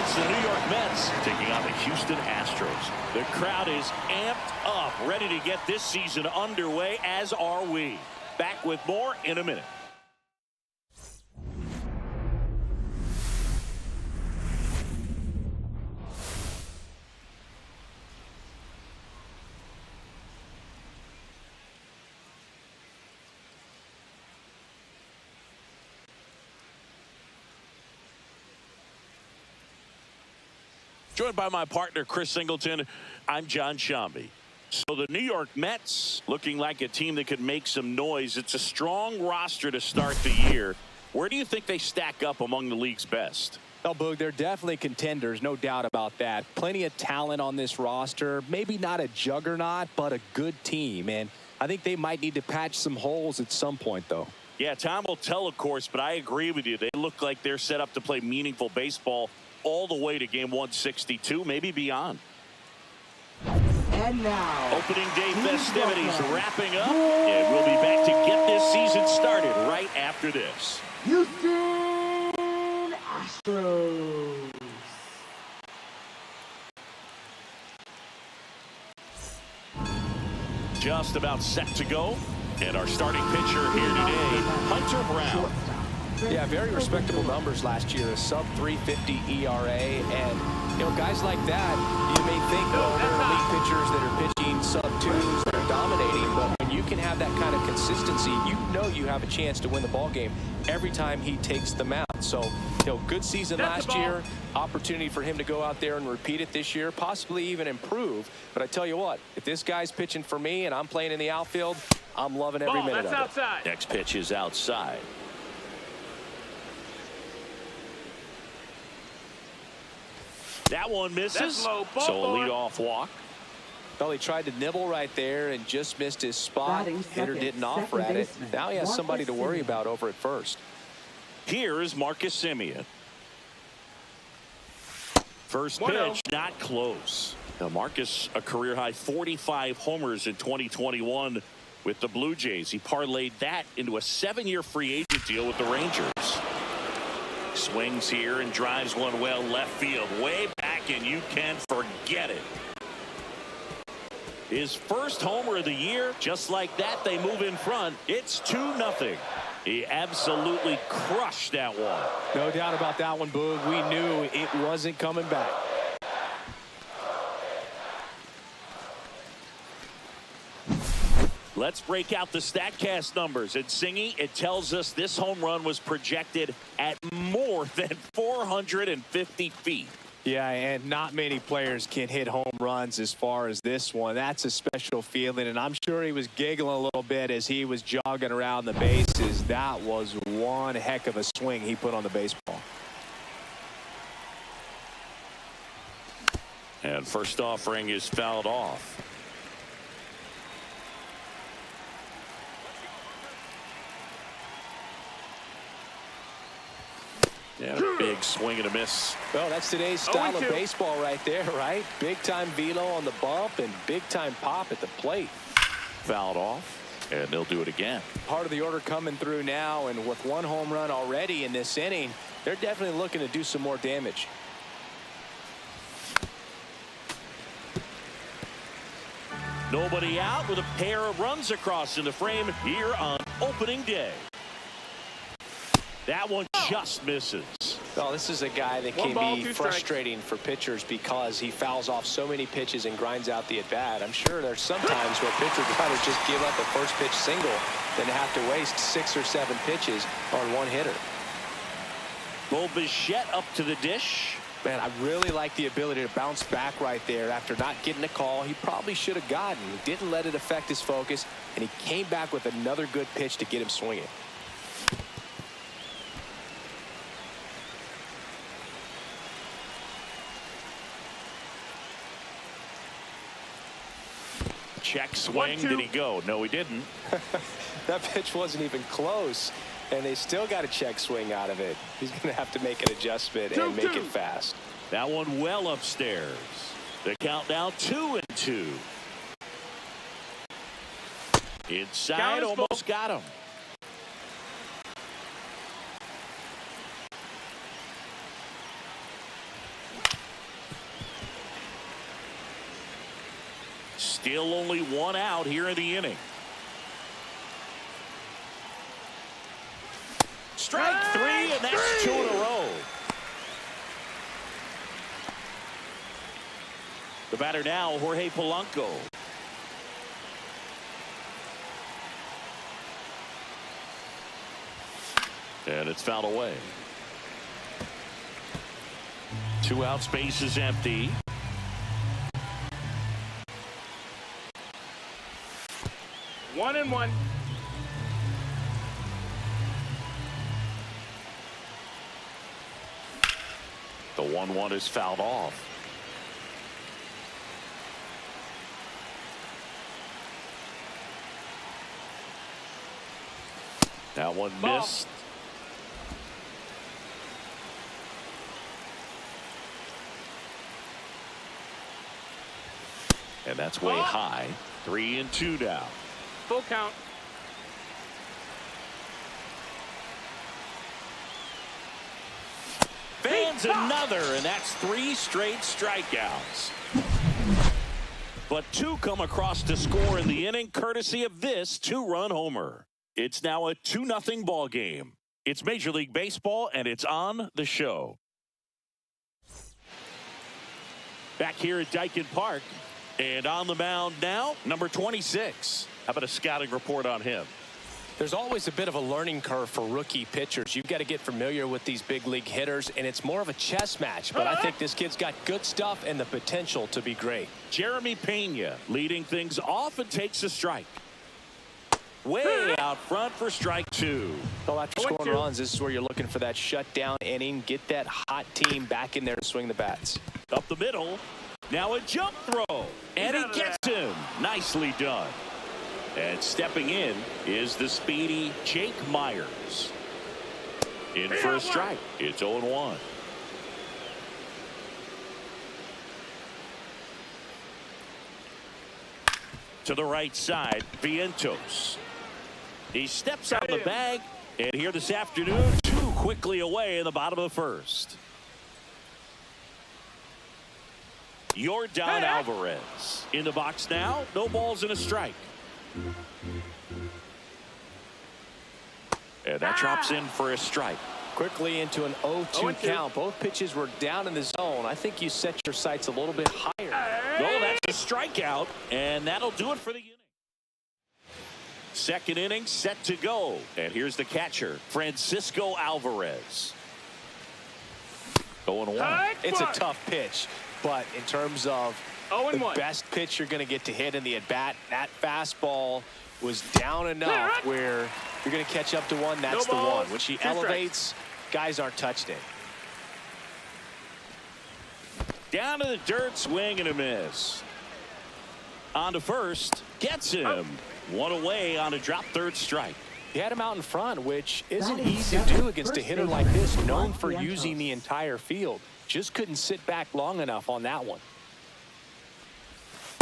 It's the New York Mets taking on the Houston Astros. The crowd is amped up, ready to get this season underway, as are we. Back with more in a minute. Joined by my partner, Chris Singleton, I'm John Shambi. So the New York Mets looking like a team that could make some noise. It's a strong roster to start the year. Where do you think they stack up among the league's best? Oh, Boog, they're definitely contenders, no doubt about that. Plenty of talent on this roster. Maybe not a juggernaut, but a good team. And I think they might need to patch some holes at some point, though. Yeah, time will tell, of course, but I agree with you. They look like they're set up to play meaningful baseball all the way to game 162, maybe beyond. And now, opening day festivities wrapping up, and we'll be back to get this season started right after this. Houston Astros. Just about set to go, and our starting pitcher here today, Hunter Brown. Yeah, very respectable numbers last year, a sub-350 ERA, and, you know, guys like that, you may think, well, they're elite pitchers that are pitching sub-2s, that are dominating, but when you can have that kind of consistency, you know you have a chance to win the ball game every time he takes the mound. So, you know, good season last year, opportunity for him to go out there and repeat it this year, possibly even improve. But I tell you what, if this guy's pitching for me and I'm playing in the outfield, I'm loving every minute of it. Outside. Next pitch is outside. That one misses, low, so a leadoff walk. Well, he tried to nibble right there and just missed his spot. Hitter didn't offer at it. Now he has somebody to worry about over at first. Here is Marcus Semien. First pitch, not close. Now Marcus, a career-high 45 homers in 2021 with the Blue Jays. He parlayed that into a 7-year free agent deal with the Rangers. Swings here and drives one well left field, way back, and you can forget it. His first homer of the year. Just like that, they move in front. It's 2-0. He absolutely crushed that one. No doubt about that one, Boog. We knew it wasn't coming back. Let's break out the StatCast numbers. At Singy, it tells us this home run was projected at more than 450 feet. Yeah, and not many players can hit home runs as far as this one. That's a special feeling, and I'm sure he was giggling a little bit as he was jogging around the bases. That was one heck of a swing he put on the baseball. And first offering is fouled off. Yeah, big swing and a miss. Well, that's today's style of baseball right there, right? Big time velo on the bump and big time pop at the plate. Fouled off, and they'll do it again. Part of the order coming through now, and with one home run already in this inning, they're definitely looking to do some more damage. Nobody out with a pair of runs across in the frame here on opening day. That one just misses. Well, this is a guy that can be frustrating for pitchers because he fouls off so many pitches and grinds out the at-bat. I'm sure there's some times where pitchers rather just give up a first pitch single than have to waste 6 or 7 pitches on one hitter. Bo Bichette up to the dish. Man, I really like the ability to bounce back right there after not getting a call he probably should have gotten. He didn't let it affect his focus, and he came back with another good pitch to get him swinging. Check swing. Did he go? No, he didn't. That pitch wasn't even close, and they still got a check swing out of it. He's going to have to make an adjustment and make it fast. That one well upstairs. The count now 2-2. Inside, almost got him. Still only one out here in the inning. Strike three, and that's 2 in a row. The batter now, Jorge Polanco. And it's fouled away. 2 outs, base is empty. One and one. The 1-1 is fouled off. That one missed. And that's way high. 3-2 now. Full count. Fans another, and that's 3 straight strikeouts. But 2 come across to score in the inning, courtesy of this 2-run homer. It's now a 2-0 ball game. It's Major League Baseball, and it's on the show. Back here at Daikin Park, and on the mound now, number 26. How about a scouting report on him? There's always a bit of a learning curve for rookie pitchers. You've got to get familiar with these big league hitters, and it's more of a chess match. But I think this kid's got good stuff and the potential to be great. Jeremy Pena leading things off and takes a strike. Way out front for strike 2. Well, after scoring runs, this is where you're looking for that shutdown inning. Get that hot team back in there to swing the bats. Up the middle. Now a jump throw. And he gets him. Nicely done. And stepping in is the speedy Jake Myers. In for a strike. It's 0-1. To the right side, Vientos. He steps on the bag, and here this afternoon, 2 quickly away in the bottom of the first. Yordan Alvarez in the box now. No balls and a strike. And that drops in for a strike. Quickly into an 0-2 count. Both pitches were down in the zone. I think you set your sights a little bit higher. No, that's a strikeout, and that'll do it for the inning. Second inning set to go. And here's the catcher, Francisco Alvarez. 0-1. It's a tough pitch, but in terms of the best pitch you're going to get to hit in the at-bat, that fastball was down enough where you're going to catch up to one. That's the one. When she elevates, guys aren't touched it. Down to the dirt, swing and a miss. On to first, gets him. 1 away on a drop third strike. He had him out in front, which isn't easy to do against a hitter like this, known for using the entire field. Just couldn't sit back long enough on that one.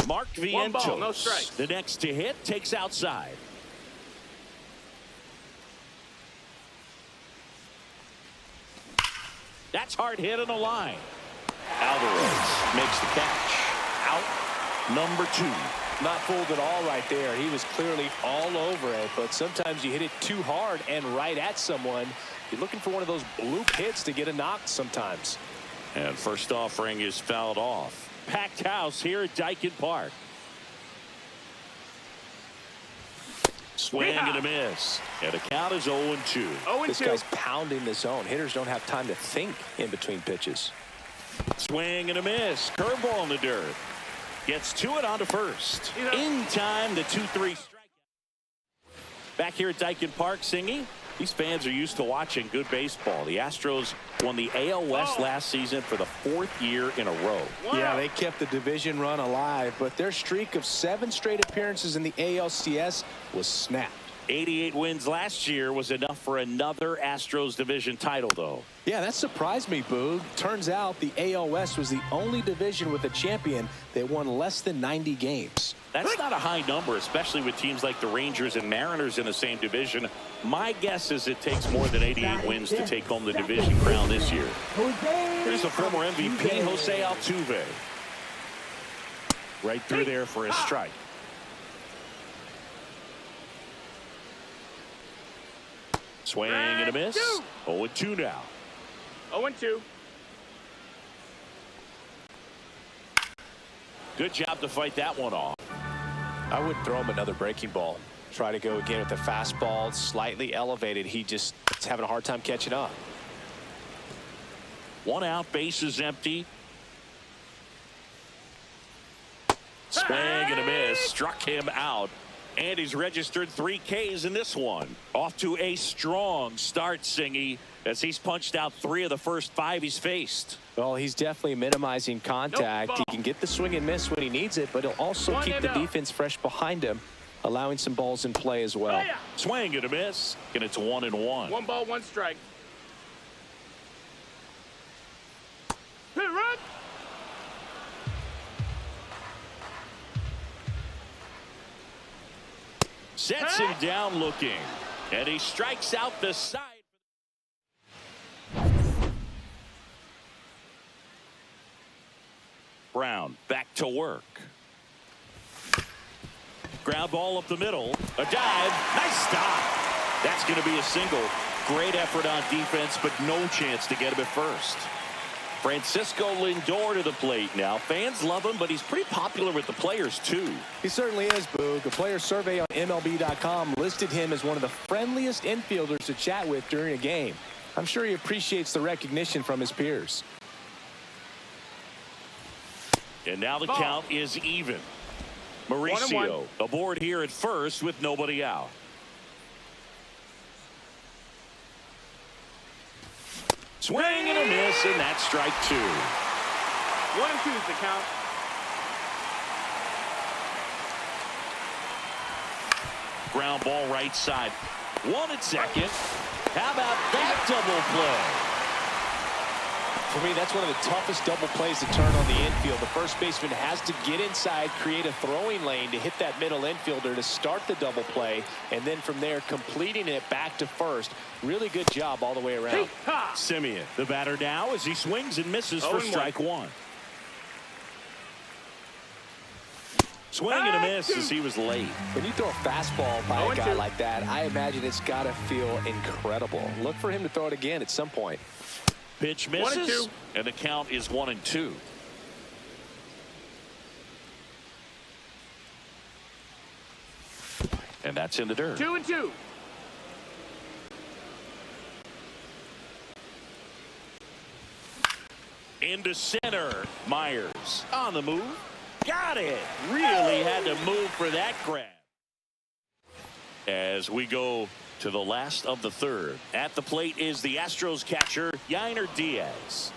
Mark Vientos, 1 ball, no strike. The next to hit, takes outside. That's hard hit on the line. Alvarez makes the catch. Out number 2. Not fooled at all right there. He was clearly all over it, but sometimes you hit it too hard and right at someone. You're looking for one of those bloop hits to get a knock sometimes. And first offering is fouled off. Packed house here at Daikin Park. Swing and a miss. And the count is 0-2. This guy's pounding the zone. Hitters don't have time to think in between pitches. Swing and a miss. Curveball in the dirt. Gets to it on to first. In time, the 2-3 strikeout. Back here at Daikin Park, Singy. These fans are used to watching good baseball. The Astros won the AL West last season for the 4th year in a row. Yeah, they kept the division run alive, but their streak of 7 straight appearances in the ALCS was snapped. 88 wins last year was enough for another Astros division title, though. Yeah, that surprised me, Boog. Turns out the AL West was the only division with a champion that won less than 90 games. That's not a high number, especially with teams like the Rangers and Mariners in the same division. My guess is it takes more than 88 wins to take home the division crown this year. Here's the former MVP, Jose Altuve. Right through there for a strike. Swing and a miss. 0-2 now. 0-2. Good job to fight that one off. I would throw him another breaking ball. Try to go again with the fastball, slightly elevated. He just is having a hard time catching up. 1 out, bases empty. Swing and a miss, struck him out. And he's registered 3 Ks in this one. Off to a strong start, Singy, as he's punched out 3 of the first 5 he's faced. Well, he's definitely minimizing contact. He can get the swing and miss when he needs it, but he'll also keep the defense fresh behind him, allowing some balls in play as well. Swing and a miss, and it's 1-1. 1 ball, 1 strike. Hit, run. Sets him down looking, and he strikes out the side. Brown back to work. Ground ball up the middle. A dive. Nice stop. That's going to be a single. Great effort on defense, but no chance to get him at first. Francisco Lindor to the plate now. Fans love him, but he's pretty popular with the players, too. He certainly is, Boog. The player survey on MLB.com listed him as one of the friendliest infielders to chat with during a game. I'm sure he appreciates the recognition from his peers. And now the count is even. Mauricio aboard here at first with nobody out. Swing and a miss, and that's strike 2. 1-2 is the count. Ground ball right side. 1 at second. How about that double play? For me, that's one of the toughest double plays to turn on the infield. The first baseman has to get inside, create a throwing lane to hit that middle infielder to start the double play, and then from there completing it back to first. Really good job all the way around. Semien, the batter now, as he swings and misses for strike 1. Swing and a miss as he was late. When you throw a fastball by a guy like that, I imagine it's got to feel incredible. Look for him to throw it again at some point. Pitch misses, and the count is 1-2. And that's in the dirt. 2-2. Into center. Myers on the move. Got it. Really had to move for that grab. As we go to the last of the third. At the plate is the Astros catcher, Yordan Diaz.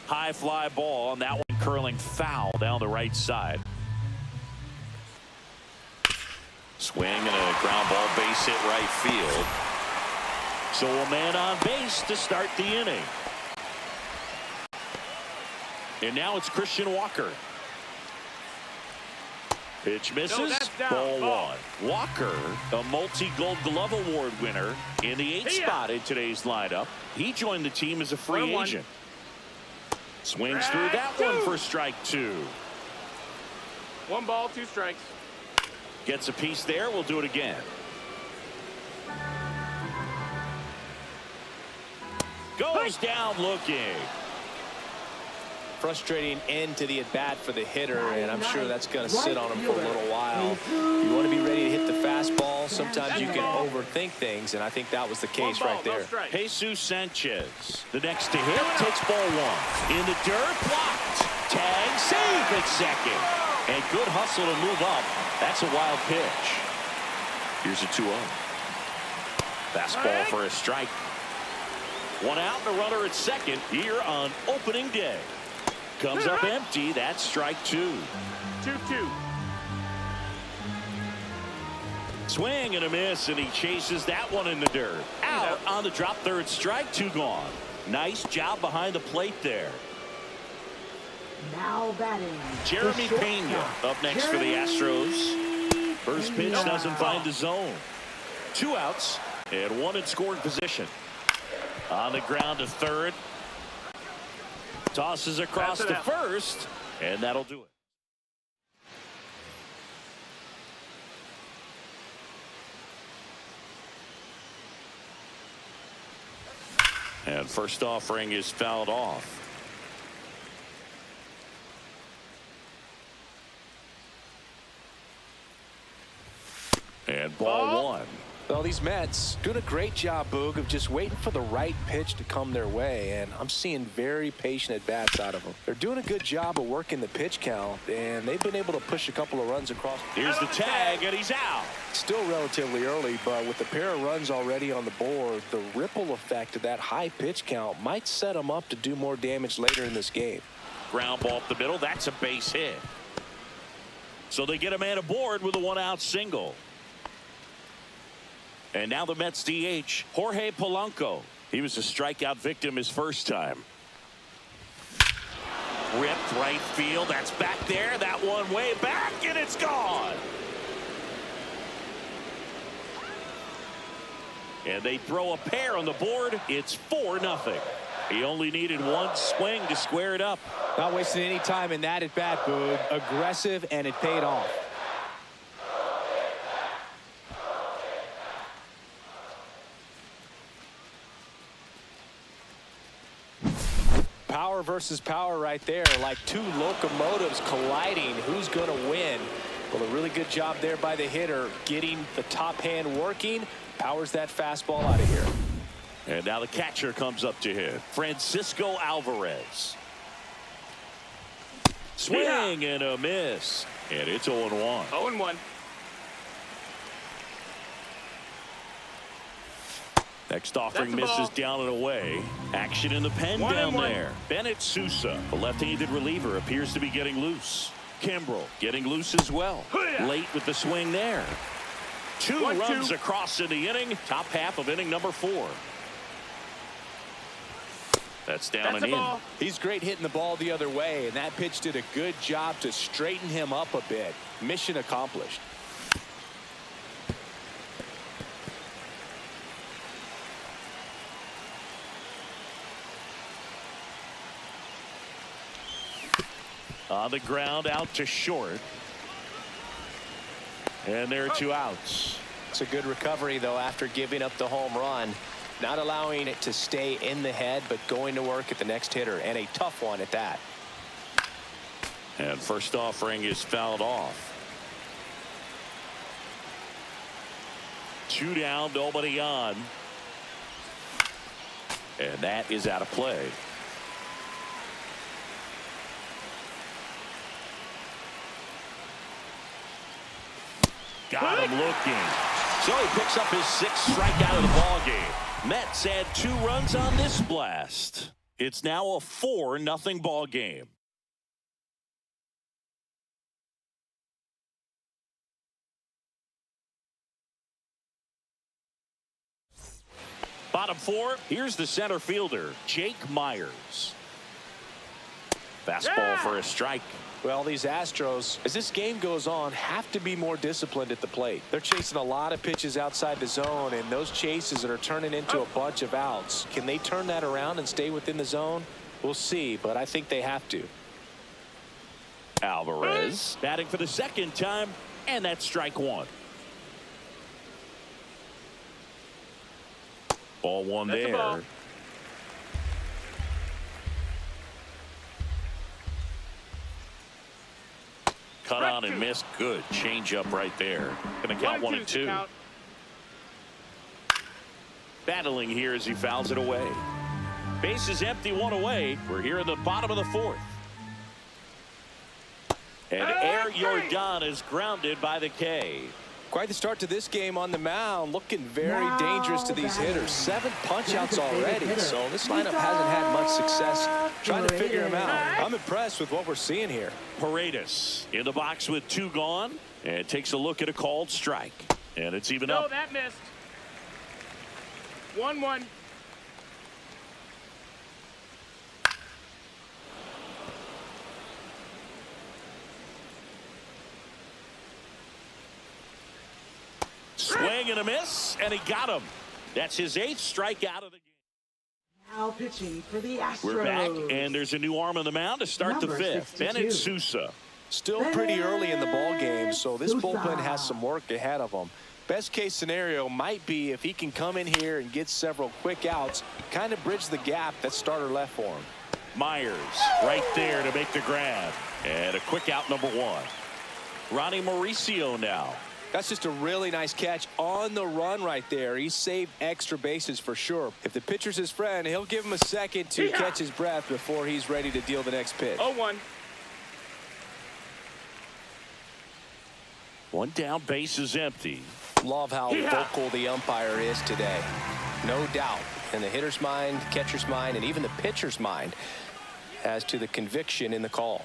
High fly ball, and that one curling foul down the right side. Swing and a ground ball, base hit right field. So a man on base to start the inning. And now it's Christian Walker. Pitch misses. Ball 1. Walker, a multi-Gold Glove Award winner in the 8th spot in today's lineup. He joined the team as a free agent. Swings through that one for strike 2. 1 ball, 2 strikes. Gets a piece there. We'll do it again. Goes down looking. Frustrating end to the at-bat for the hitter, and I'm sure that's going to sit on him for a little while. You want to be ready to hit the fastball. Sometimes you can overthink things, and I think that was the case right there. Jesus Sanchez, the next to hit, takes ball 1. In the dirt, blocked. Tag, save at second. And good hustle to move up. That's a wild pitch. Here's a 2-0. Fastball for a strike. 1 out and a runner at second here on opening day. Comes up empty. That's strike 2. 2-2. Swing and a miss, and he chases that one in the dirt. Out on the drop, third strike, 2 gone. Nice job behind the plate there. Now batting. Jeremy Pena up next for the Astros. First pitch doesn't find the zone. 2 outs and 1 in scoring position. On the ground to third. Tosses across to first, and that'll do it. And first offering is fouled off. And ball one. Well, these Mets doing a great job, Boog, of just waiting for the right pitch to come their way, and I'm seeing very patient at-bats out of them. They're doing a good job of working the pitch count, and they've been able to push a couple of runs across. Here's the tag, and he's out. Still relatively early, but with a pair of runs already on the board, the ripple effect of that high pitch count might set them up to do more damage later in this game. Ground ball up the middle. That's a base hit. So they get a man aboard with a one-out single. And now the Mets DH, Jorge Polanco. He was a strikeout victim his first time. Ripped right field. That's back there. That one way back, and it's gone. And they throw a pair on the board. It's 4-0. He only needed one swing to square it up. Not wasting any time in that at-bat, Boog. Aggressive, and it paid off. Power versus power right there, like two locomotives colliding. Who's going to win? Well, a really good job there by the hitter, getting the top hand working. Powers that fastball out of here. And now the catcher comes up to hit. Francisco Alvarez. Swing and a miss. And it's 0-1. 0-1. Next offering misses down and away. Action in the pen down there. Bennett Sousa, the left-handed reliever, appears to be getting loose. Kimbrel getting loose as well. Late with the swing there. Two runs across in the inning. Top half of inning number 4. That's down and in. He's great hitting the ball the other way, and that pitch did a good job to straighten him up a bit. Mission accomplished. On the ground, out to short. And there are 2 outs. It's a good recovery, though, after giving up the home run. Not allowing it to stay in the head, but going to work at the next hitter, and a tough one at that. And first offering is fouled off. 2 down, nobody on. And that is out of play. Got him looking. So he picks up his 6th strikeout of the ball game. Mets add 2 runs on this blast. It's now a 4-0 ball game. Bottom 4, here's the center fielder, Jake Myers. Fastball for a strike. Well, these Astros, as this game goes on, have to be more disciplined at the plate. They're chasing a lot of pitches outside the zone, and those chases that are turning into a bunch of outs. Can they turn that around and stay within the zone? We'll see, but I think they have to. Alvarez batting for the 2nd time, and that's strike 1. Ball 1 there. Cut on and missed. Good change up right there. Going to count 1 and 2. Battling here as he fouls it away. Base is empty, 1 away. We're here in the bottom of the 4th. And Yordan is grounded by the K. Quite the start to this game on the mound. Looking very dangerous to these hitters. 7 punch-outs already, so this lineup hasn't had much success trying to figure him out. I'm impressed with what we're seeing here. Paredes in the box with 2 gone, and takes a look at a called strike. And it's even up. No, that missed. 1-1. Swing and a miss, and he got him. That's his 8th strikeout of the game. Now pitching for the Astros. We're back, and there's a new arm on the mound to start the 5th. Bennett Sousa. Still pretty early in the ball game, so this bullpen has some work ahead of them. Best case scenario might be if he can come in here and get several quick outs, kind of bridge the gap that starter left for him. Myers right there to make the grab. And a quick out, number one. Ronnie Mauricio now. That's just a really nice catch on the run right there. He saved extra bases for sure. If the pitcher's his friend, he'll give him a second to catch his breath before he's ready to deal the next pitch. 0-1. One down, base is empty. Love how vocal the umpire is today. No doubt in the hitter's mind, catcher's mind, and even the pitcher's mind as to the conviction in the call.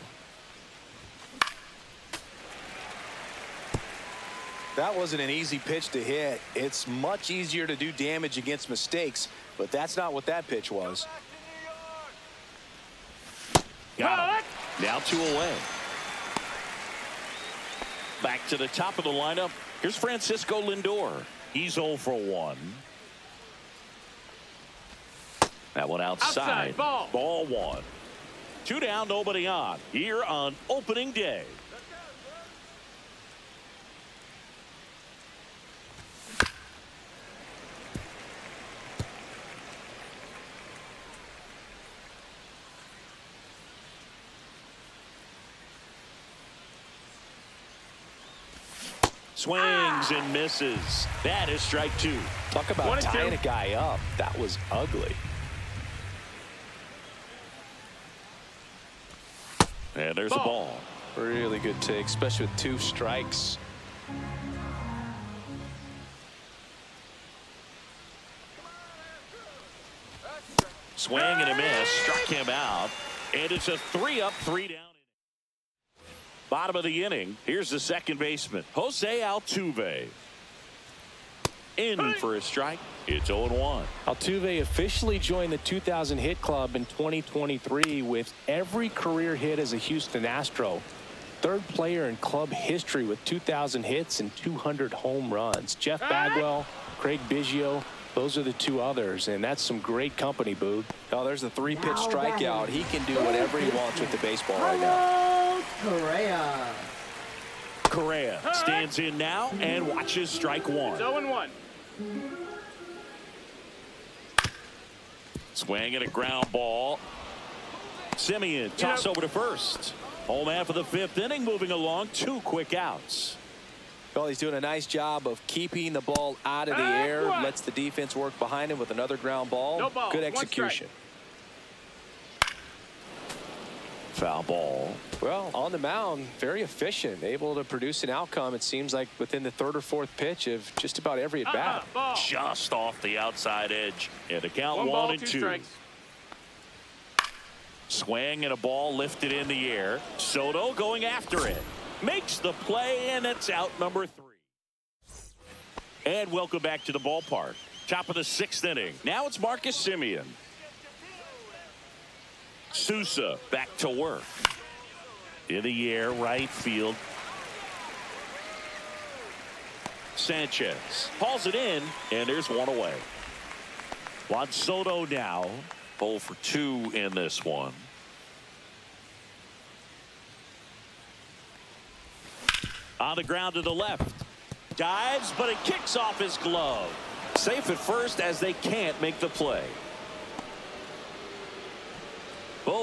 That wasn't an easy pitch to hit. It's much easier to do damage against mistakes, but that's not what that pitch was. Got him. Now 2 away. Back to the top of the lineup. Here's Francisco Lindor. He's 0 for 1. That one outside. Ball 1. 2 down, nobody on. Here on opening day. Swings and misses. That is strike 2. Talk about tying a guy up. That was ugly. And there's a ball. Really good take, especially with 2 strikes. Swing and a miss. Struck him out. And it's a 3-up, 3 down. Bottom of the inning. Here's the second baseman, Jose Altuve. In for a strike. It's 0-1. Altuve officially joined the 2,000 hit club in 2023 with every career hit as a Houston Astro. 3rd player in club history with 2,000 hits and 200 home runs. Jeff Bagwell, Craig Biggio, those are the 2 others, and that's some great company, Boog. Oh, there's the 3-pitch strikeout. He can do whatever he wants with the baseball right now. Correa stands in now and watches strike 1. 0-1. Swing and a ground ball. Semien toss over to first. Home half of the 5th inning, moving along. 2 quick outs. Well, he's doing a nice job of keeping the ball out of the air. Lets the defense work behind him with another ground ball. No ball. Good execution. Foul ball. Well, on the mound, very efficient, able to produce an outcome, it seems like, within the 3rd or 4th pitch of just about every at-bat. Just off the outside edge. And the count 1 ball, 2 2. strikes. Swing and a ball lifted in the air. Soto going after it. Makes the play, and it's out, number 3. And welcome back to the ballpark. Top of the 6th inning. Now it's Marcus Semien. Sousa back to work. In the air, right field. Sanchez hauls it in, and there's 1 away. Juan Soto now 0 for 2 in this one. On the ground to the left. Dives, but it kicks off his glove. Safe at first as they can't make the play.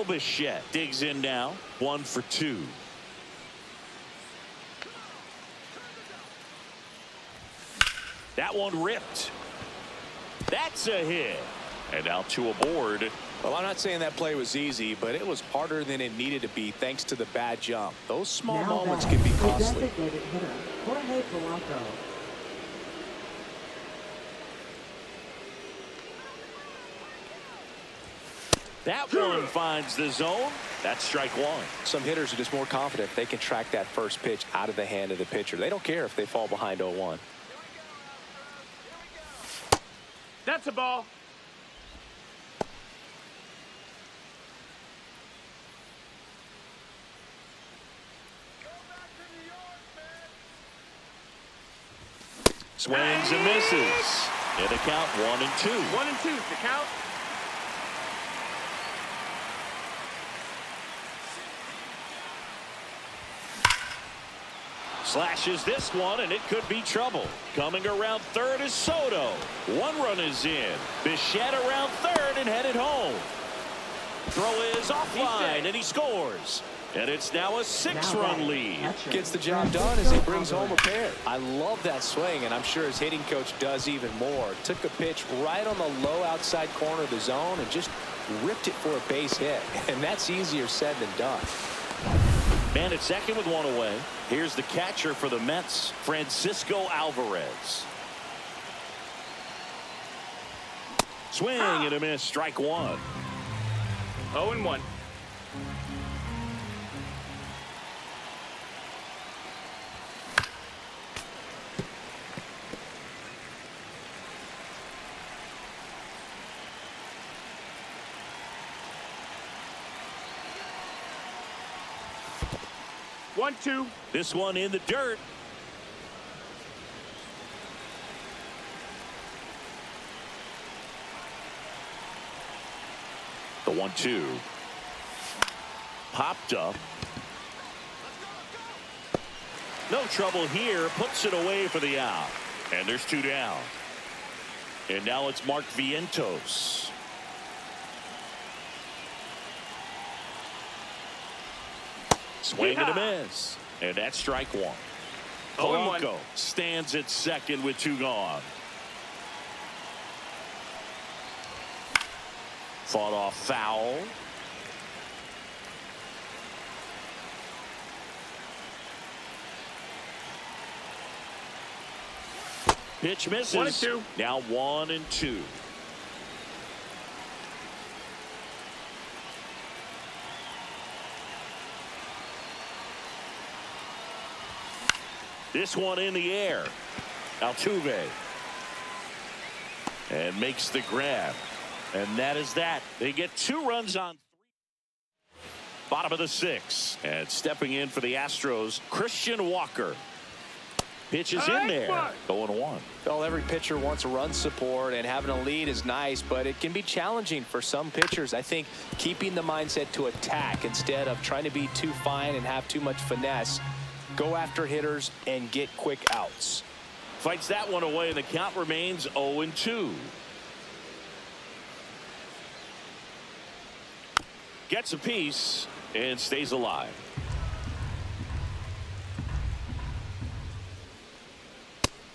Bichette digs in now. 1 for 2. That one ripped. That's a hit. And now 2 aboard. Well, I'm not saying that play was easy, but it was harder than it needed to be thanks to the bad jump. Those small moments can be costly. Designated hitter, Jorge Polanco. That one finds the zone. That's strike 1. Some hitters are just more confident if they can track that first pitch out of the hand of the pitcher. They don't care if they fall behind 0-1. That's a ball. Swings and misses. And the count 1 and 2. 1 and 2 the count. Slashes this one, and it could be trouble. Coming around third is Soto. One run is in. Bichette around third and headed home. Throw is offline, and he scores. And it's now a 6-run lead. Gets the job done as he brings home a pair. I love that swing, and I'm sure his hitting coach does even more. Took a pitch right on the low outside corner of the zone and just ripped it for a base hit. And that's easier said than done. Man at second with one away. Here's the catcher for the Mets, Francisco Alvarez. Swing and a miss, strike one. 0-1. One, two. This one in the dirt. The 1-2. Popped up. No trouble here. Puts it away for the out. And there's 2 down. And now it's Mark Vientos. Swing and a miss. And that's strike one. Polanco stands at second with 2 gone. Fought off foul. Pitch misses. 1-2. Now 1-2. This one in the air. Altuve. And makes the grab. And that is that. They get 2 runs on 3. Bottom of the 6th. And stepping in for the Astros, Christian Walker. Pitch is in there. 0-1. Well, every pitcher wants run support, and having a lead is nice, but it can be challenging for some pitchers. I think keeping the mindset to attack instead of trying to be too fine and have too much finesse. Go after hitters and get quick outs. Fights that one away, and the count remains 0-2. Gets a piece and stays alive.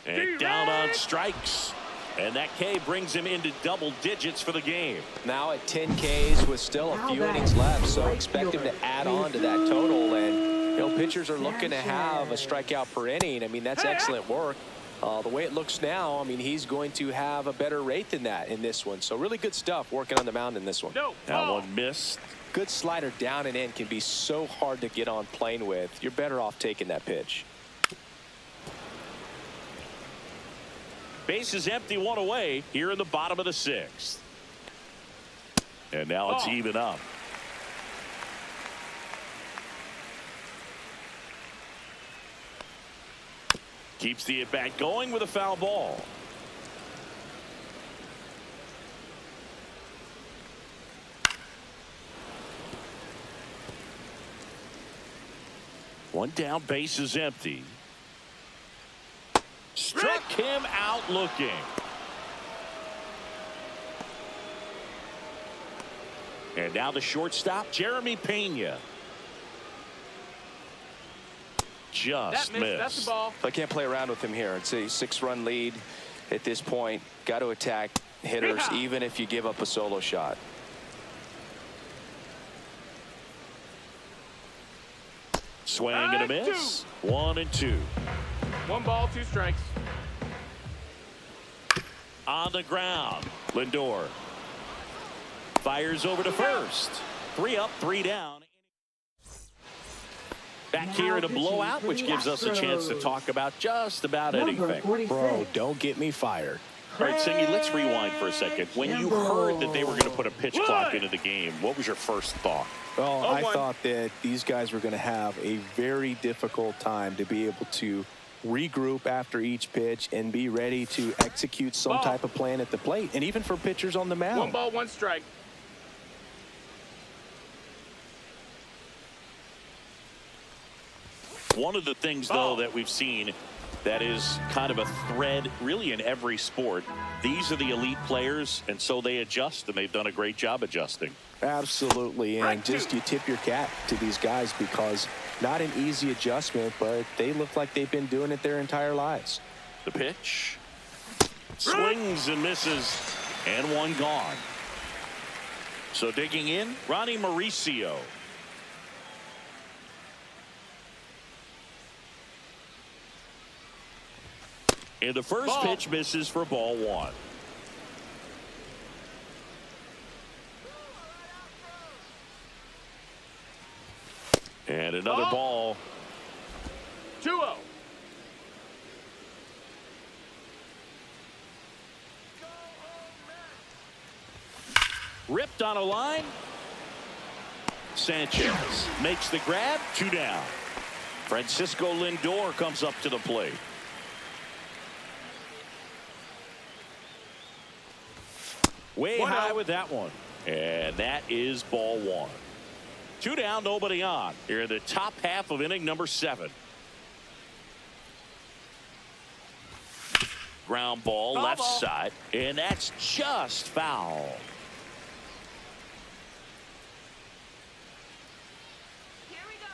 And down on strikes. And that K brings him into double digits for the game. Now at 10 Ks with still a few innings left, so expect him to add on to that total. And you know, pitchers are looking to have a strikeout per inning. I mean, that's excellent work. The way it looks now, I mean, he's going to have a better rate than that in this one. So really good stuff working on the mound in this one. That one missed. Good slider down and in can be so hard to get on plane with. You're better off taking that pitch. Base is empty, 1 away here in the bottom of the 6th. And now it's even up. Keeps the at-bat going with a foul ball. One down, base is empty. Struck him out looking. And now the shortstop, Jeremy Pena. Just missed. That's the ball. I can't play around with him here. It's a 6-run lead at this point. Got to attack hitters even if you give up a solo shot. Swing and a miss. 1-2. 1 ball, 2 strikes. On the ground, Lindor fires over to first. 3 up, 3 down. Back here in a blowout, which gives us a chance to talk about just about anything. Bro, don't get me fired. All right, Singy, let's rewind for a second. When you heard that they were going to put a pitch clock into the game, what was your first thought? Well, I thought that these guys were going to have a very difficult time to be able to regroup after each pitch and be ready to execute some type of plan at the plate, and even for pitchers on the mound. 1 ball, 1 strike. One of the things, though, that we've seen that is kind of a thread really in every sport. These are the elite players, and so they adjust, and they've done a great job adjusting. Absolutely, and just you tip your cap to these guys because not an easy adjustment, but they look like they've been doing it their entire lives. The pitch. Swings and misses, and one gone. So digging in, Ronnie Mauricio. And the first pitch misses for ball one. And another ball. 2-0. Ripped on a line. Sanchez makes the grab. 2 down. Francisco Lindor comes up to the plate. Way high with that one. And that is ball one. 2 down, nobody on. Here in the top half of inning number 7. Ground ball left side. And that's just foul. Here we go,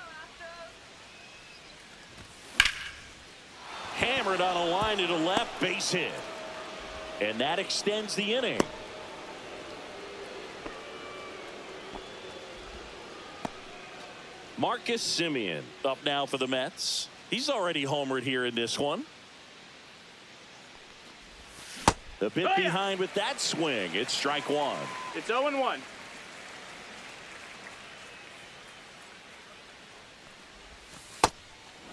Astros. Hammered on a line to the left, base hit. And that extends the inning. Marcus Semien up now for the Mets. He's already homered here in this one. The bit behind with that swing. It's strike one. It's 0-1.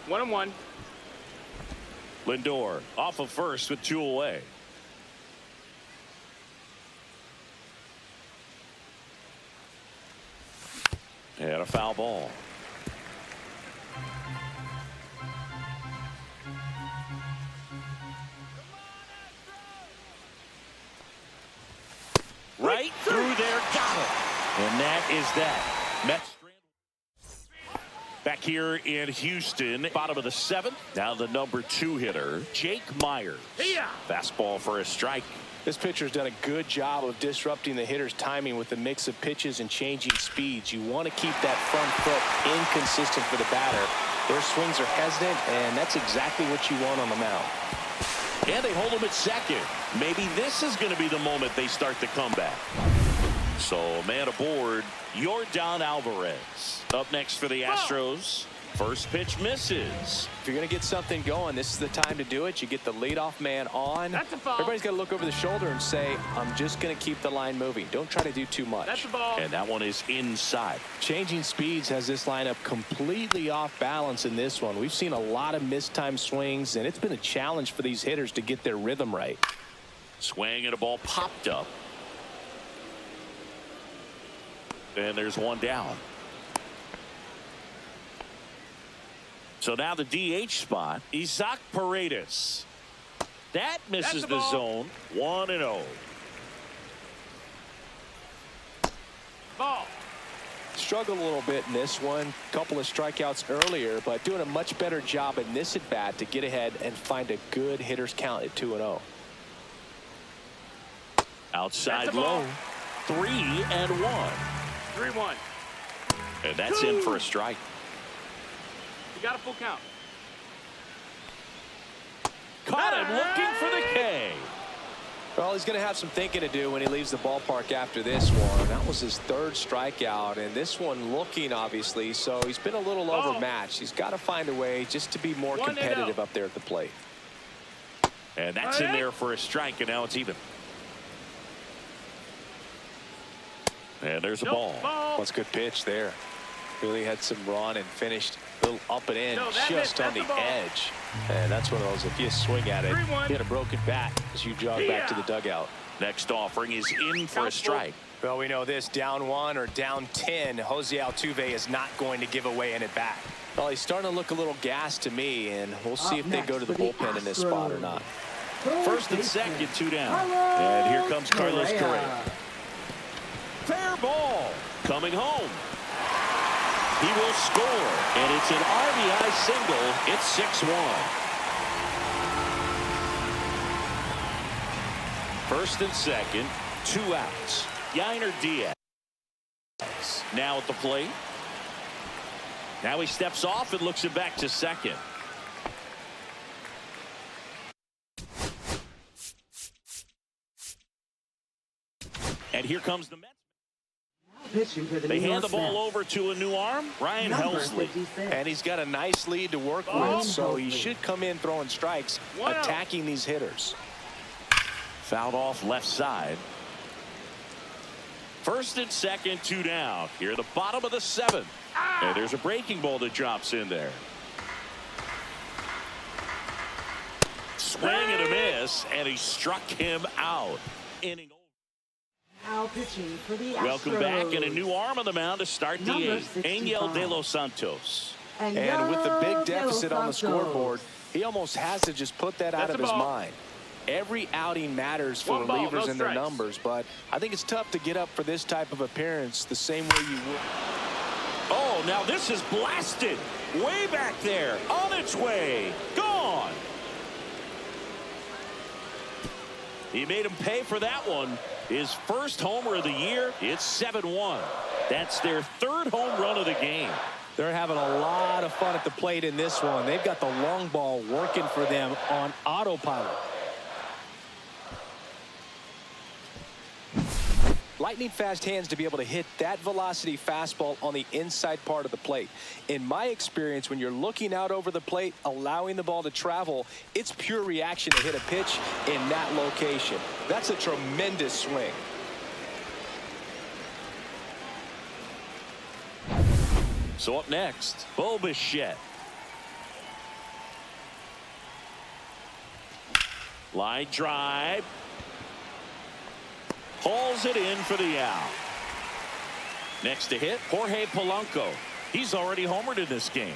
One and one. Lindor off of first with 2 away. And a foul ball. Right through there, got it. And that is that. Mets back here in Houston, bottom of the 7th. Now the number 2 hitter, Jake Myers. Fastball for a strike. This pitcher's done a good job of disrupting the hitter's timing with the mix of pitches and changing speeds. You want to keep that front foot inconsistent for the batter. Their swings are hesitant, and that's exactly what you want on the mound. And they hold him at second. Maybe this is going to be the moment they start the comeback. So a man aboard, Yordan Alvarez. Up next for the Astros. First pitch misses. If you're going to get something going, this is the time to do it. You get the leadoff man on. That's a foul. Everybody's got to look over the shoulder and say, I'm just going to keep the line moving. Don't try to do too much. That's a ball. And that one is inside. Changing speeds has this lineup completely off balance in this one. We've seen a lot of mistimed swings, and it's been a challenge for these hitters to get their rhythm right. Swing and a ball popped up. And there's one down. So now the DH spot, Isaac Paredes. That misses the zone. 1-0. Ball. Struggled a little bit in this one. Couple of strikeouts earlier, but doing a much better job in this at bat to get ahead and find a good hitter's count at 2-0. Outside low. 3-1. 3-1. And that's in for a strike. You got a full count. Caught him looking for the K. Well, he's going to have some thinking to do when he leaves the ballpark after this one. That was his 3rd strikeout, and this one looking, obviously, so he's been a little overmatched. He's got to find a way just to be more competitive up there at the plate. And that's in there for a strike, and now it's even. And there's a ball. That's a good pitch there. Really had some run and finished a little up and in, just on the edge. And that's one of those, if you swing at it, you get a broken bat as you jog back to the dugout. Next offering is in for a strike. Well, we know this, down 1 or down 10, Jose Altuve is not going to give away an at-bat. Well, he's starting to look a little gassed to me, and we'll see if they go to the bullpen in this spot or not. First and second, 2 down. And here comes Carlos Correa. Fair ball. Coming home. He will score, and it's an RBI single. It's 6-1. First and second, 2 outs. Yainer Diaz now at the plate. Now he steps off and looks it back to second. And here comes the Mets. Pitching for the They New hand the York ball Mets. over to a new arm, Ryan Number Helsley. 56. And he's got a nice lead to work with, so he should come in throwing strikes, attacking these hitters. Fouled off left side. First and second, 2 down. Here at the bottom of the 7th. And there's a breaking ball that drops in there. Swing and a miss, and he struck him out. Inning over. Now pitching for the Astros. Welcome back, and a new arm on the mound to start the Number 8th. Angel 65. De Los Santos. And with the big Angel deficit De on the Los Santos. scoreboard, he almost has to just put that out That's of a his ball. mind. Every outing matters for One ball, no relievers and their strikes. numbers, but I think it's tough to get up for this type of appearance the same way you would. Oh, now this is blasted. Way back there. On its way. Gone. He made him pay for that one. His first homer of the year. It's 7-1. That's their 3rd home run of the game. They're having a lot of fun at the plate in this one. They've got the long ball working for them on autopilot. Lightning fast hands to be able to hit that velocity fastball on the inside part of the plate. In my experience, when you're looking out over the plate, allowing the ball to travel, it's pure reaction to hit a pitch in that location. That's a tremendous swing. So up next, Bichette. Line drive. Hauls it in for the out. Next to hit, Jorge Polanco. He's already homered in this game.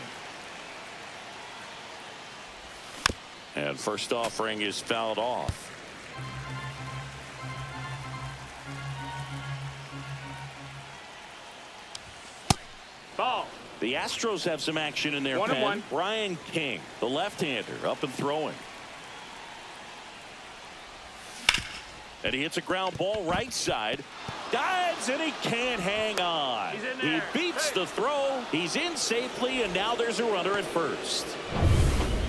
And first offering is fouled off. Ball. The Astros have some action in their 1-1. Brian King, the left-hander, up and throwing. And he hits a ground ball right side. Dives, and he can't hang on. He's in He there. beats the throw. He's in safely, and now there's a runner at first.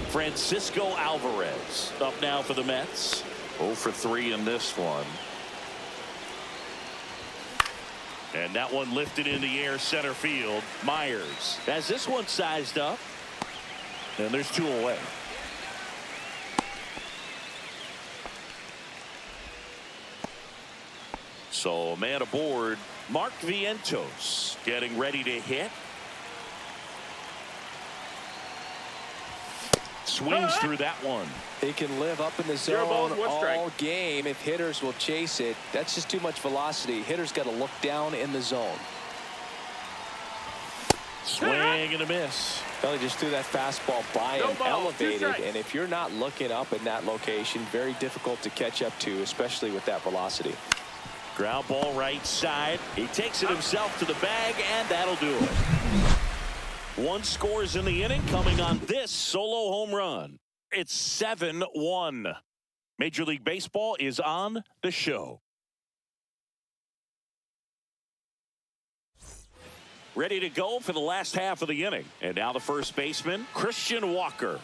Francisco Alvarez up now for the Mets. 0 for 3 in this one. And that one lifted in the air center field. Myers has this one sized up. And there's 2 away. So a man aboard, Mark Vientos, getting ready to hit. Swings through that one. He can live up in the Zero balls, zone one strike. all game if hitters will chase it. That's just too much velocity. Hitters got to look down in the zone. Swing and a miss. Well, he just threw that fastball by No him, ball, 2 elevated, strikes. and if you're not looking up in that location, very difficult to catch up to, especially with that velocity. Ground ball right side. He takes it himself to the bag, and that'll do it. 1 scores in the inning, coming on this solo home run. It's 7-1. Major League Baseball is on the show. Ready to go for the last half of the inning. And now the first baseman, Christian Walker.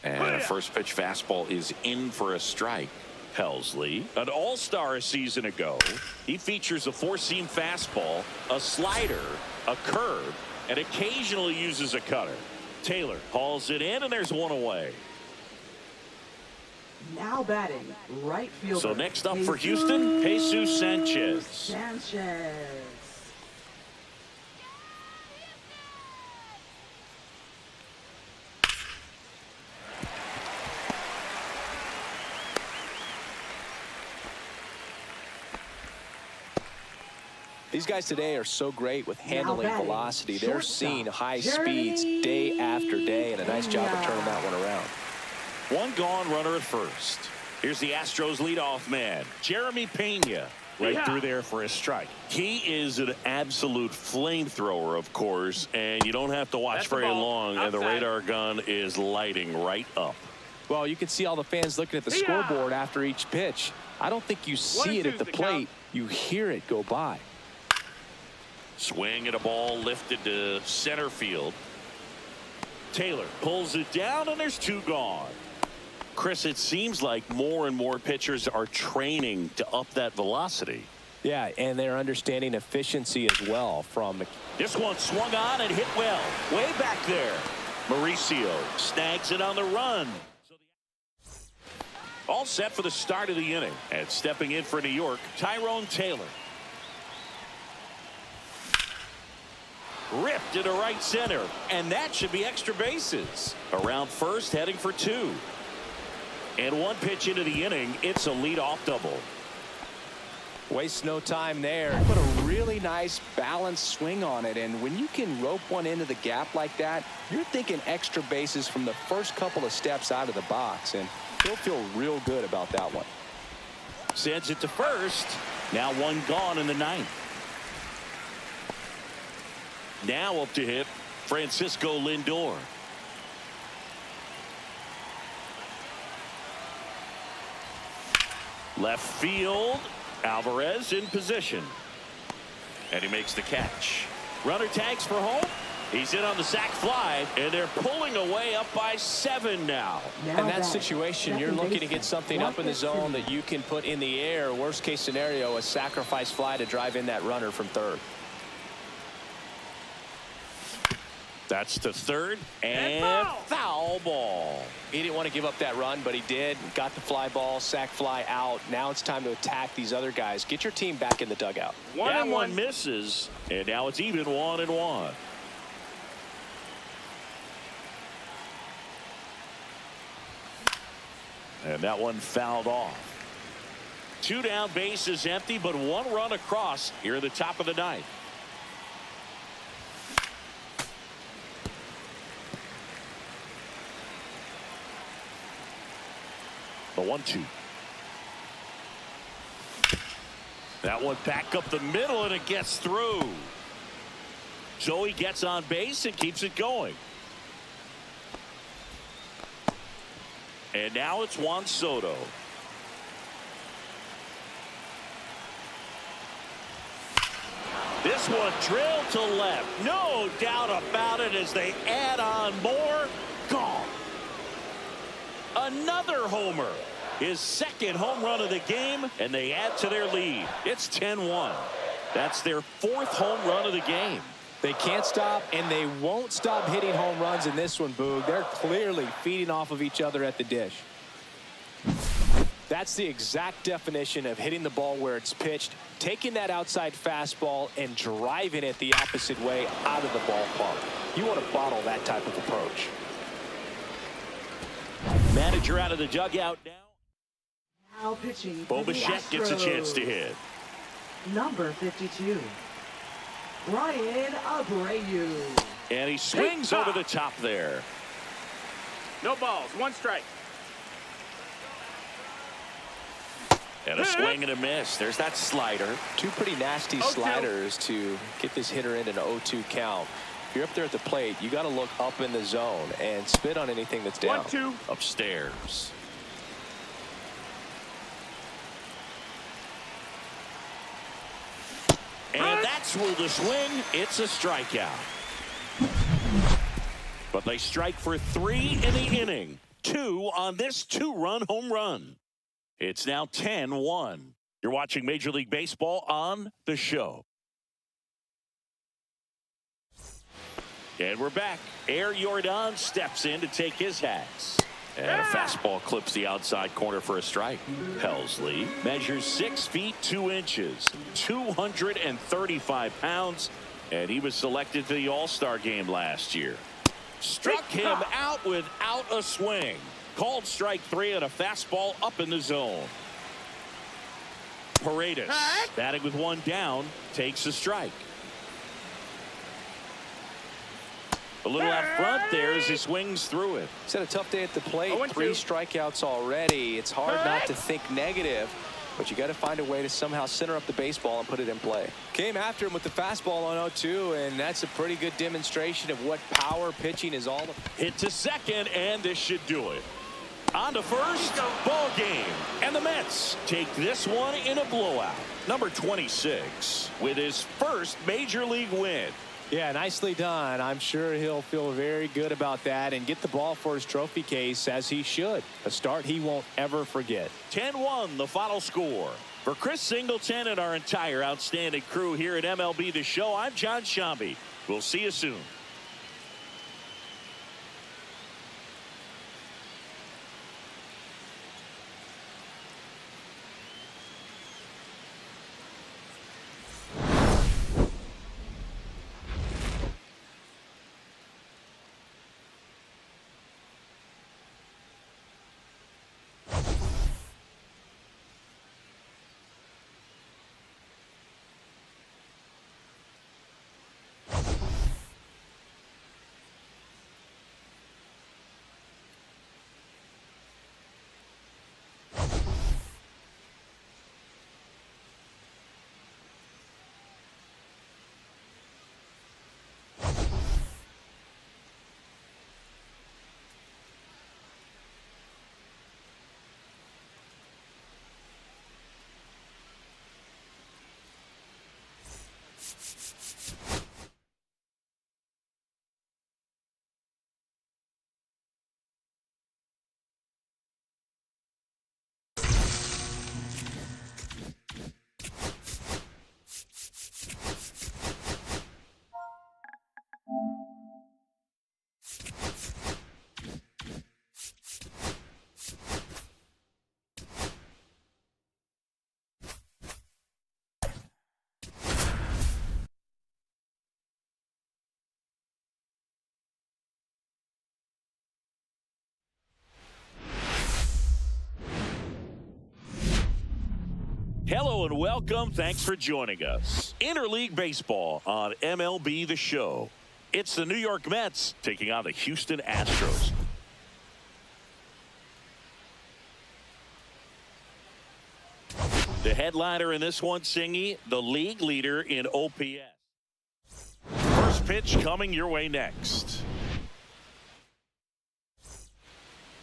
And a first pitch fastball is in for a strike. Helsley, an all-star a season ago. He features a 4-seam fastball, a slider, a curve, and occasionally uses a cutter. Taylor hauls it in, and there's 1 away. Now batting, right fielder. So next up for Houston, Jesus Sanchez. Sanchez. These guys today are so great with handling batting, velocity. They're shortstop, seeing high Jeremy speeds day after day, and a nice job of turning that one around. 1 gone, runner at first. Here's the Astros leadoff man, Jeremy Pena. Right through there for a strike. He is an absolute flamethrower, of course, and you don't have to watch very long, and the radar gun is lighting right up. Well, you can see all the fans looking at the scoreboard after each pitch. I don't think you see it at the plate. You hear it go by. Swing and a ball lifted to center field. Taylor pulls it down, and there's 2 gone. Chris, it seems like more and more pitchers are training to up that velocity. Yeah, and they're understanding efficiency as well from. This one swung on and hit well. Way back there. Mauricio snags it on the run. All set for the start of the inning. And stepping in for New York, Tyrone Taylor. Ripped into right center. And that should be extra bases. Around first, heading for 2. And 1 pitch into the inning, it's a leadoff double. Waste no time there. Put a really nice balanced swing on it, and when you can rope one into the gap like that, you're thinking extra bases from the first couple of steps out of the box, and he'll feel real good about that one. Sends it to first. Now 1 gone in the 9th. Now up to hit Francisco Lindor. Left field, Alvarez in position. And he makes the catch. Runner tags for home. He's in on the sac fly, and they're pulling away up by 7 now. In that situation, you're looking to get something up in the zone that you can put in the air. Worst case scenario, a sacrifice fly to drive in that runner from third. That's to third, and foul ball. He didn't want to give up that run, but he did. Got the fly ball, sac fly out. Now it's time to attack these other guys. Get your team back in the dugout. That one misses, and now it's even 1-1. And that one fouled off. 2 down, bases empty, but 1 run across here at the top of the 9th. The 1-2. That one back up the middle, and it gets through. So he gets on base and keeps it going. And now it's Juan Soto. This one drilled to left. No doubt about it as they add on more. Gone. Another homer. His 2nd home run of the game, and they add to their lead. It's 10-1. That's their 4th home run of the game. They can't stop, and they won't stop hitting home runs in this one, Boog. They're clearly feeding off of each other at the dish. That's the exact definition of hitting the ball where it's pitched, taking that outside fastball and driving it the opposite way out of the ballpark. You want to bottle that type of approach. Manager out of the dugout now. Now pitching for the Bichette gets a chance to Astros. hit. Number 52, Jordan Abreu. And he swings over the top there. No balls, 1 strike. And a swing and a miss. There's that slider. 2 pretty nasty 0-2. sliders to get this hitter in an 0-2 count. If you're up there at the plate, you got to look up in the zone and spit on anything that's down. 1-2. Upstairs. And that's where the swing. It's a strikeout. But they strike for 3 in the inning. 2 on this 2-run home run. It's now 10-1. You're watching Major League Baseball on the show. And we're back. Air Yordan steps in to take his hats. And a fastball clips the outside corner for a strike. Helsley measures 6 feet 2 inches, 235 pounds, and he was selected to the All-Star game last year. Struck him out without a swing. Called strike 3 on a fastball up in the zone. Paredes, batting with 1 down, takes a strike. A little out front there as he swings through it. He's had a tough day at the plate. 3 strikeouts already. It's hard not to think negative. but you got to find a way to somehow center up the baseball and put it in play. Came after him with the fastball on 0-2, and that's a pretty good demonstration of what power pitching is all about. Hit to second, and this should do it. On to first, ball game. And the Mets take this one in a blowout. Number 26 with his first major league win. Yeah, nicely done. I'm sure he'll feel very good about that and get the ball for his trophy case, as he should. A start he won't ever forget. 10-1 the final score. For Chris Singleton and our entire outstanding crew here at MLB The Show, I'm John Shambi. We'll see you soon. Hello and welcome. Thanks for joining us. Interleague Baseball on MLB The Show. It's the New York Mets taking on the Houston Astros. The headliner in this one, Singy, the league leader in OPS. First pitch coming your way next.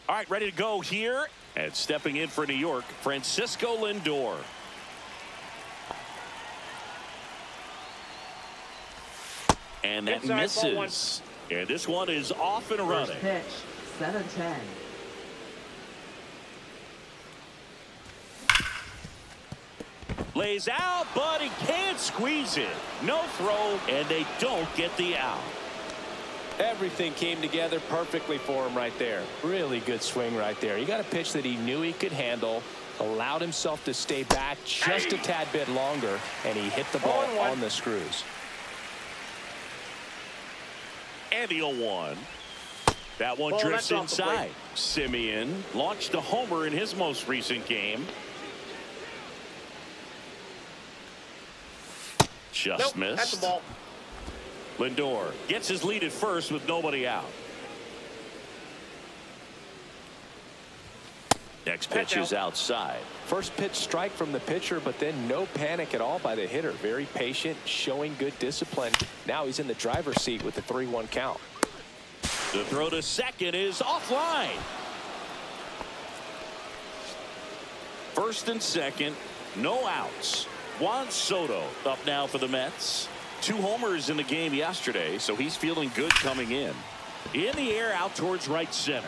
All right, ready to go here. And stepping in for New York, Francisco Lindor. And that misses. And this one is off and running. First pitch, 7-10. Lays out, but he can't squeeze it. No throw, and they don't get the out. Everything came together perfectly for him right there. Really good swing right there. He got a pitch that he knew he could handle, allowed himself to stay back just a tad bit longer, and he hit the ball on the screws. And the 0-1. That one drifts inside. Semien launched a homer in his most recent game. Just missed. That's the ball. Lindor gets his lead at first with nobody out. Next pitch is outside. First pitch strike from the pitcher, but then no panic at all by the hitter. Very patient, showing good discipline. Now he's in the driver's seat with the 3-1 count. The throw to second is offline. First and second, no outs. Juan Soto up now for the Mets. 2 homers in the game yesterday, so he's feeling good coming in. In the air out towards right center.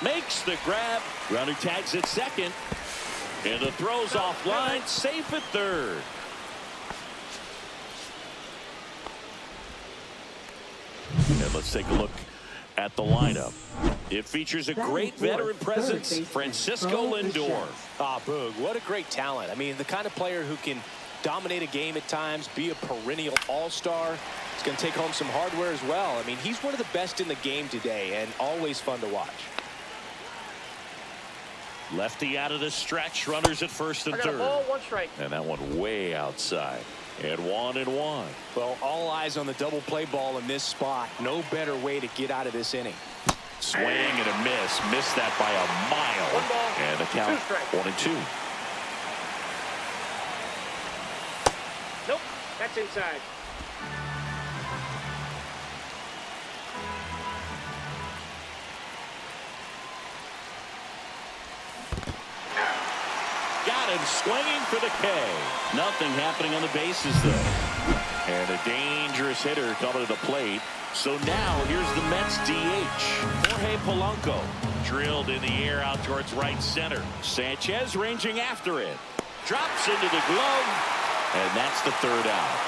Makes the grab. Runner tags at second. And the throw's offline. Safe at third. And let's take a look at the lineup. It features a great veteran presence, Francisco Lindor. Ah, Boog, what a great talent. I mean, the kind of player who can dominate a game at times, be a perennial all-star. He's going to take home some hardware as well. I mean, he's one of the best in the game today and always fun to watch. Lefty out of the stretch, runners at first and third. Ball, 1 strike. And that one way outside. And 1-1. Well, all eyes on the double play ball in this spot. No better way to get out of this inning. Swing and a miss. Missed that by a mile. 1 ball, And the count 2 strikes. 1-2. Nope, that's inside. Got him swinging for the K. Nothing happening on the bases, though. And a dangerous hitter coming to the plate. So now here's the Mets DH. Jorge Polanco drilled in the air out towards right center. Sanchez ranging after it. Drops into the glove. And that's the 3rd out.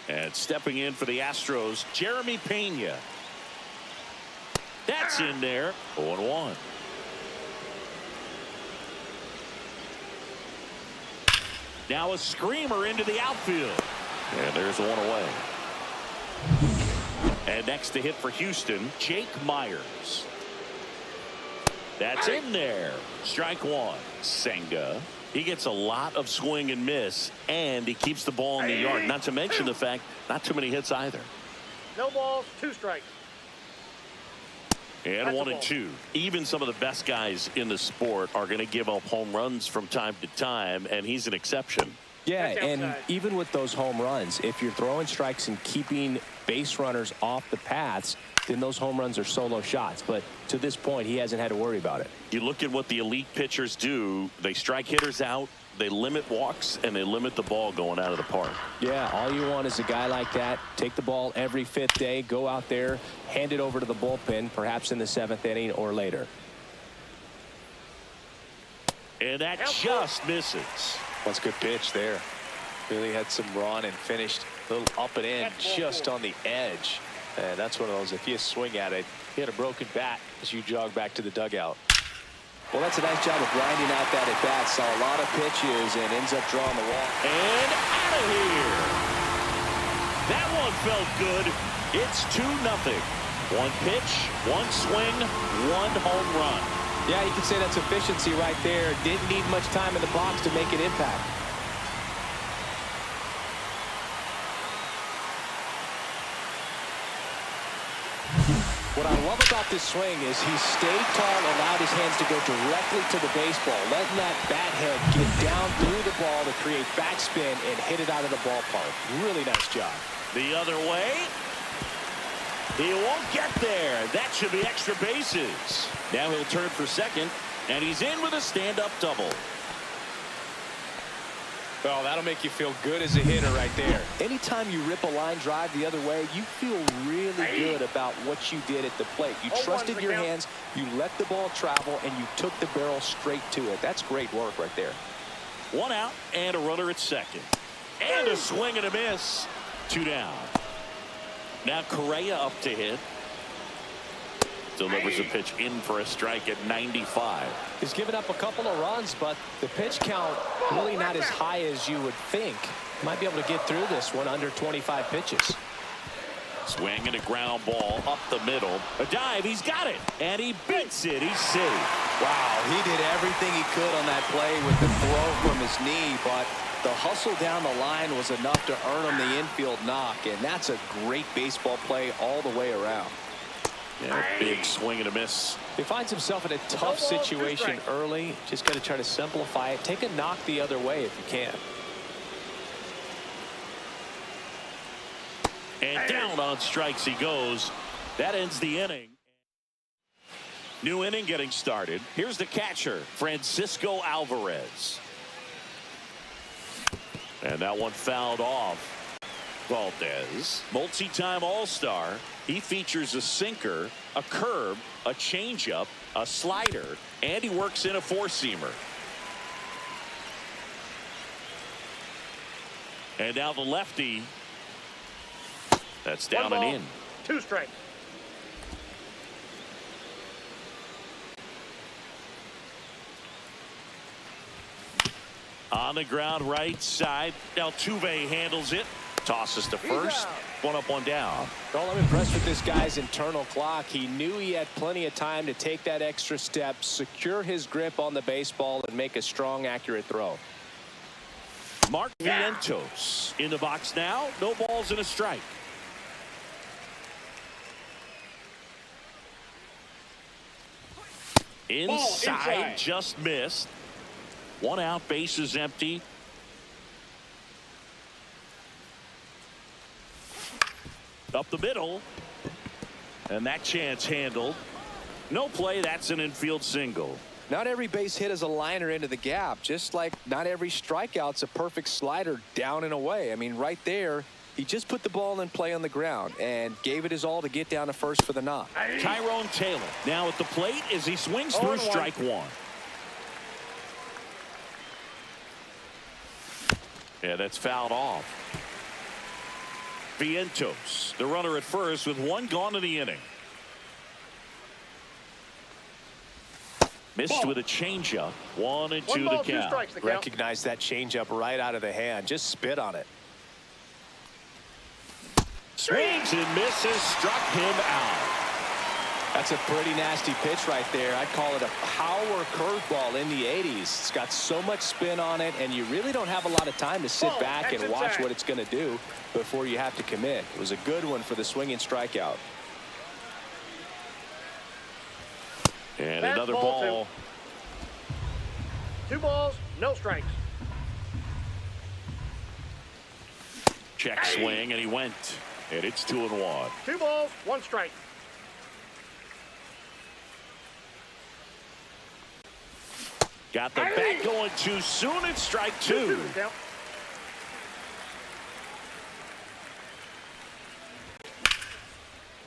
And stepping in for the Astros, Jeremy Pena. That's in there. 0-1. Now a screamer into the outfield. And there's one away. And next to hit for Houston, Jake Myers. That's in there. Strike 1. Senga. He gets a lot of swing and miss, and he keeps the ball in the yard. Not to mention the fact, not too many hits either. No balls, 2 strikes. And That's 1-2. Even some of the best guys in the sport are going to give up home runs from time to time, and he's an exception. Yeah, That's and outside. even with those home runs, if you're throwing strikes and keeping base runners off the paths, then those home runs are solo shots. But to this point, he hasn't had to worry about it. You look at what the elite pitchers do. They strike hitters out, they limit walks, and they limit the ball going out of the park. Yeah, all you want is a guy like that. Take the ball every 5th day, go out there, hand it over to the bullpen, perhaps in the 7th inning or later. And that just misses. That's a good pitch there. Really had some run and finished a little up and in, just on the edge. And that's one of those, if you swing at it, you had a broken bat as you jog back to the dugout. Well, that's a nice job of grinding out that at bat. Saw a lot of pitches and ends up drawing the walk. And out of here. That one felt good. It's 2-0. 1 pitch, 1 swing, 1 home run. Yeah, you can say that's efficiency right there. Didn't need much time in the box to make an impact. What I love about this swing is he stayed tall, allowed his hands to go directly to the baseball, letting that bat head get down through the ball to create backspin and hit it out of the ballpark. Really nice job. The other way. He won't get there. That should be extra bases. Now he'll turn for second, and he's in with a stand-up double. Well, that'll make you feel good as a hitter right there. Anytime you rip a line drive the other way, you feel really good about what you did at the plate. You trusted your hands, you let the ball travel, and you took the barrel straight to it. That's great work right there. 1 out and a runner at second. And a swing and a miss. 2 down. Now Correa up to hit. Delivers a pitch in for a strike at 95. He's given up a couple of runs, but the pitch count really not as high as you would think. Might be able to get through this one under 25 pitches. Swing and a ground ball up the middle. A dive, he's got it. And he beats it. He's safe. Wow, he did everything he could on that play with the throw from his knee, but the hustle down the line was enough to earn him the infield knock, and that's a great baseball play all the way around. Yeah, big swing and a miss. He finds himself in a tough situation early. Just got to try to simplify it. Take a knock the other way if you can. And down on strikes he goes. That ends the inning. New inning getting started. Here's the catcher, Francisco Alvarez. And that one fouled off. Valdez, multi-time All-Star. He features a sinker, a curve, a changeup, a slider, and he works in a four-seamer. And now the lefty. That's down and in. 2 strikes. On the ground right side. Altuve handles it. Tosses to first. 1 up, 1 down. Well, I'm impressed with this guy's internal clock. He knew he had plenty of time to take that extra step, secure his grip on the baseball, and make a strong, accurate throw. Mark Vientos in the box now. No balls and a strike. Inside, just missed. 1 out, base is empty. Up the middle. And that chance handled. No play, that's an infield single. Not every base hit is a liner into the gap, just like not every strikeout's a perfect slider down and away. I mean, right there, he just put the ball in play on the ground and gave it his all to get down to first for the knock. Tyrone Taylor now at the plate as he swings through strike 1. Yeah, that's fouled off. Vientos, the runner at first with 1 gone in the inning. Missed with a changeup. 1-2 the count. Recognize that changeup right out of the hand. Just spit on it. Swings and misses. Struck him out. That's a pretty nasty pitch right there. I'd call it a power curveball in the 80s. It's got so much spin on it, and you really don't have a lot of time to sit back and watch what it's going to do before you have to commit. It was a good one for the swinging strikeout. And another ball. 2 balls, no strikes. Check swing, and he went. And it's 2-1. 2 balls, 1 strike. Got the bat going too soon. It's strike 2.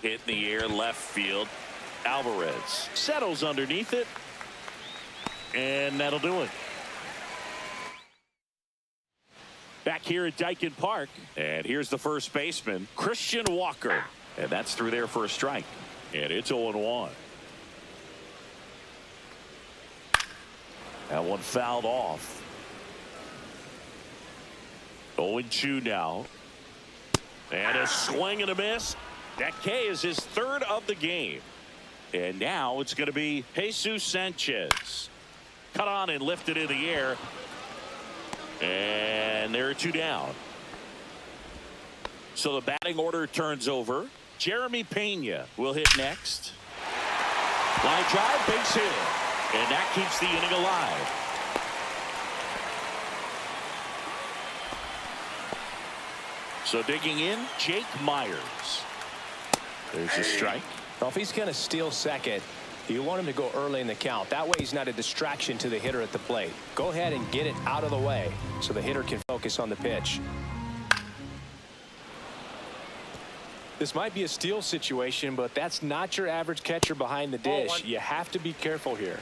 Hit in the air, left field. Alvarez settles underneath it, and that'll do it. Back here at Dyken Park, and here's the first baseman, Christian Walker, and that's through there for a strike, and it's 0-1. That one fouled off. 0-2 now, and a swing and a miss. That K is his 3rd of the game. And now it's going to be Jesus Sanchez. Cut on and lifted in the air. And there are 2 down. So the batting order turns over. Jeremy Pena will hit next. Line drive, base hit. And that keeps the inning alive. So digging in, Jake Myers. There's a strike. Well, if he's going to steal second, you want him to go early in the count. That way he's not a distraction to the hitter at the plate. Go ahead and get it out of the way so the hitter can focus on the pitch. This might be a steal situation, but that's not your average catcher behind the dish. You have to be careful here.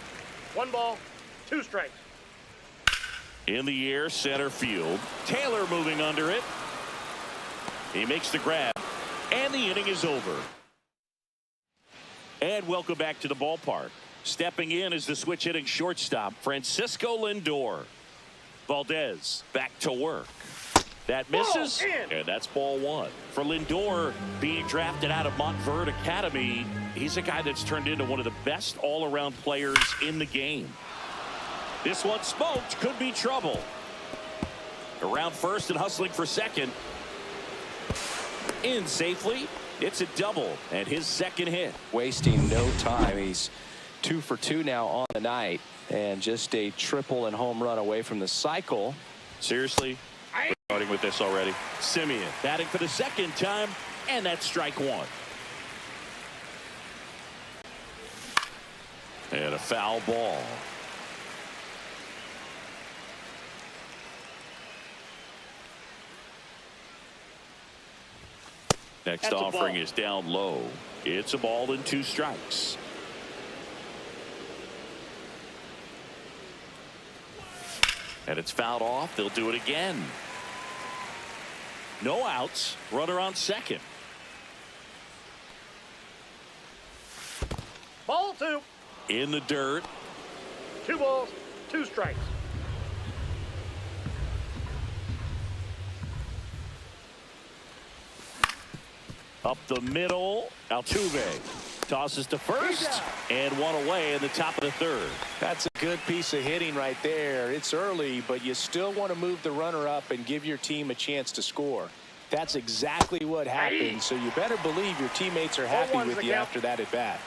1 ball, 2 strikes. In the air, center field. Taylor moving under it. He makes the grab, and the inning is over. And welcome back to the ballpark. Stepping in is the switch hitting shortstop, Francisco Lindor. Valdez back to work. That misses, and that's ball 1. For Lindor, being drafted out of Montverde Academy, he's a guy that's turned into one of the best all-around players in the game. This one smoked, could be trouble. Around first and hustling for second. In safely. It's a double and his 2nd hit. Wasting no time. He's 2 for 2 now on the night, and just a triple and home run away from the cycle. Seriously, we're starting with this already. Semien batting for the 2nd time, and that's strike 1. And a foul ball. Next offering is down low. It's a ball and 2 strikes. And it's fouled off. They'll do it again. No outs. Runner on second. Ball 2. In the dirt. 2 balls, 2 strikes. Up the middle. Altuve tosses to first, and one away in the top of the 3rd. That's a good piece of hitting right there. It's early, but you still want to move the runner up and give your team a chance to score. That's exactly what happened, so you better believe your teammates are happy with you after that at bat.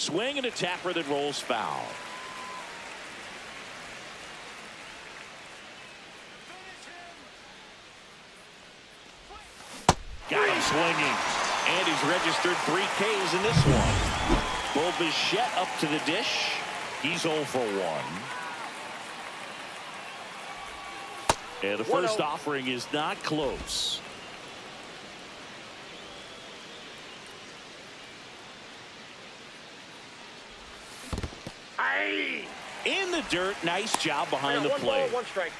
Swing and a tapper that rolls foul. Got him swinging. And he's registered 3 Ks in this one. Bichette up to the dish. He's 0 for 1. And the first offering is not close. Aye. In the dirt. Nice job behind the One plate. ball, 1 strike.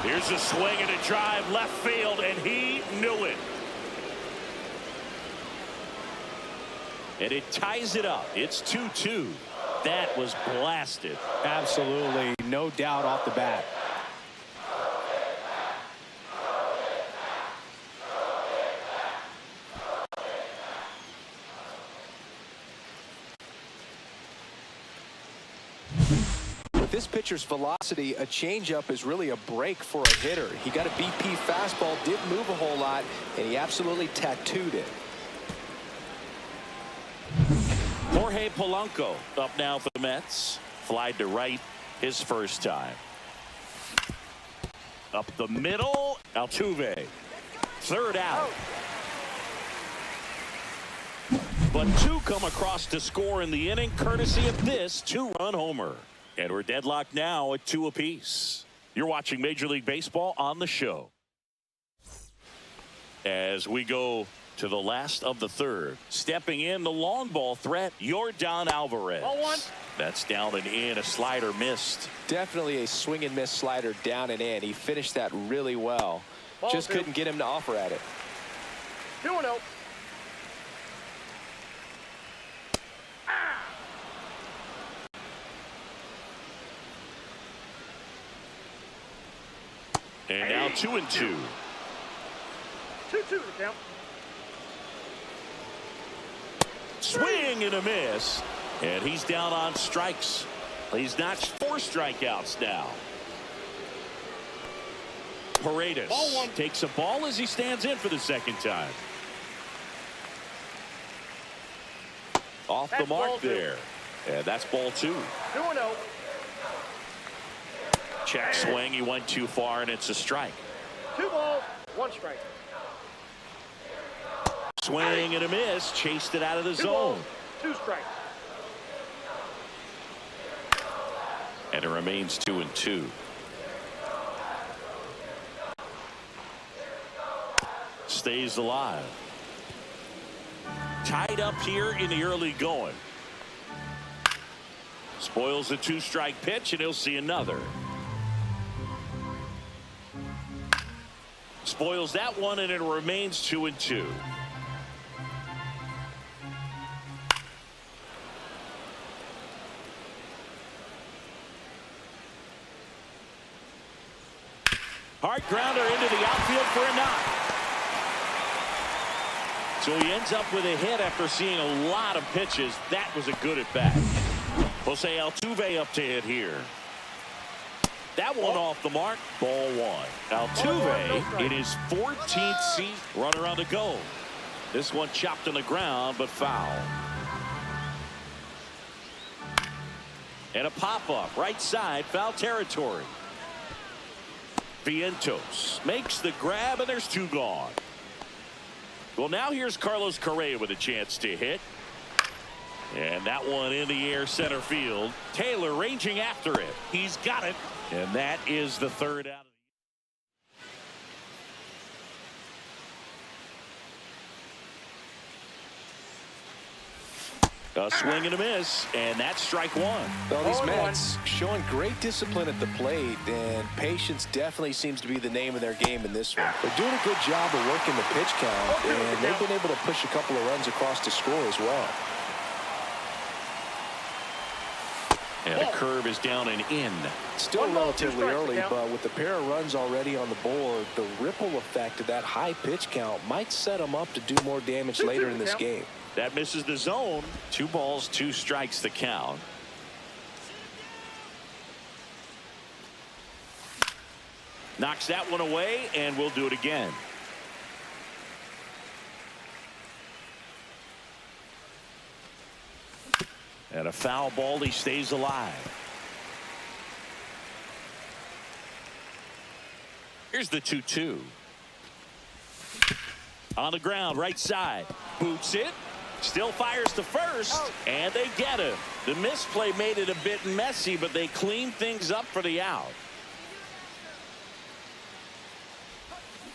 Here's a swing and a drive left field, and he knew it. And it ties it up. It's 2-2. That was blasted. Absolutely, no doubt off the bat. With this pitcher's velocity, a changeup is really a break for a hitter. He got a BP fastball, didn't move a whole lot, and he absolutely tattooed it. Jorge Polanco up now for the Mets. Flied to right his first time. Up the middle, Altuve. Third out. But 2 come across to score in the inning, courtesy of this 2-run homer. And we're deadlocked now at 2 apiece. You're watching Major League Baseball on the show. As we go to the last of the third. Stepping in, the long ball threat, Yordan Alvarez. Ball 1. That's down and in. A slider missed. Definitely a swing and miss slider down and in. He finished that really well. Ball Just 2. couldn't get him to offer at it. 2-0. And now 2-2. 2-2 to count. Swing and a miss. And he's down on strikes. He's notched 4 strikeouts now. Paredes Ball 1. takes a ball as he stands in for the second time. Off the That's ball mark 2. there. And that's ball 2. 2-0. Check swing. He went too far, and it's a strike. 2 balls, 1 strike. Swing and a miss. Chased it out of the 2 zone. balls, 2 strikes. And it remains 2-2. Stays alive. Tied up here in the early going. Spoils a 2-strike pitch, and he'll see another. Spoils that one, and it remains 2-2. Hard grounder into the outfield for a knock. So he ends up with a hit after seeing a lot of pitches. That was a good at bat. Jose Altuve up to hit here. That one off the mark. Ball 1. Altuve in his 14th season. Runner on the go. This one chopped on the ground, but foul. And a pop-up right side, foul territory. Vientos makes the grab, and there's 2 gone. Well, now here's Carlos Correa with a chance to hit. And that one in the air center field. Taylor ranging after it. He's got it. And that is the 3rd out. A swing and a miss, and that's strike 1. Well, these 0-1. Mets showing great discipline at the plate, and patience definitely seems to be the name of their game in this one. They're doing a good job of working the pitch count, and they've been able to push a couple of runs across to score as well. And a curve is down and in. Still 1 ball, 2 relatively strikes, early, count. but with the pair of runs already on the board, the ripple effect of that high pitch count might set them up to do more damage 2-2 later in this count. game. That misses the zone. 2 balls, 2 strikes the count. Knocks that one away, and we'll do it again. And a foul ball. He stays alive. Here's the 2-2. On the ground, right side. Boots it. Still fires to first. And they get him. The misplay made it a bit messy, but they cleaned things up for the out.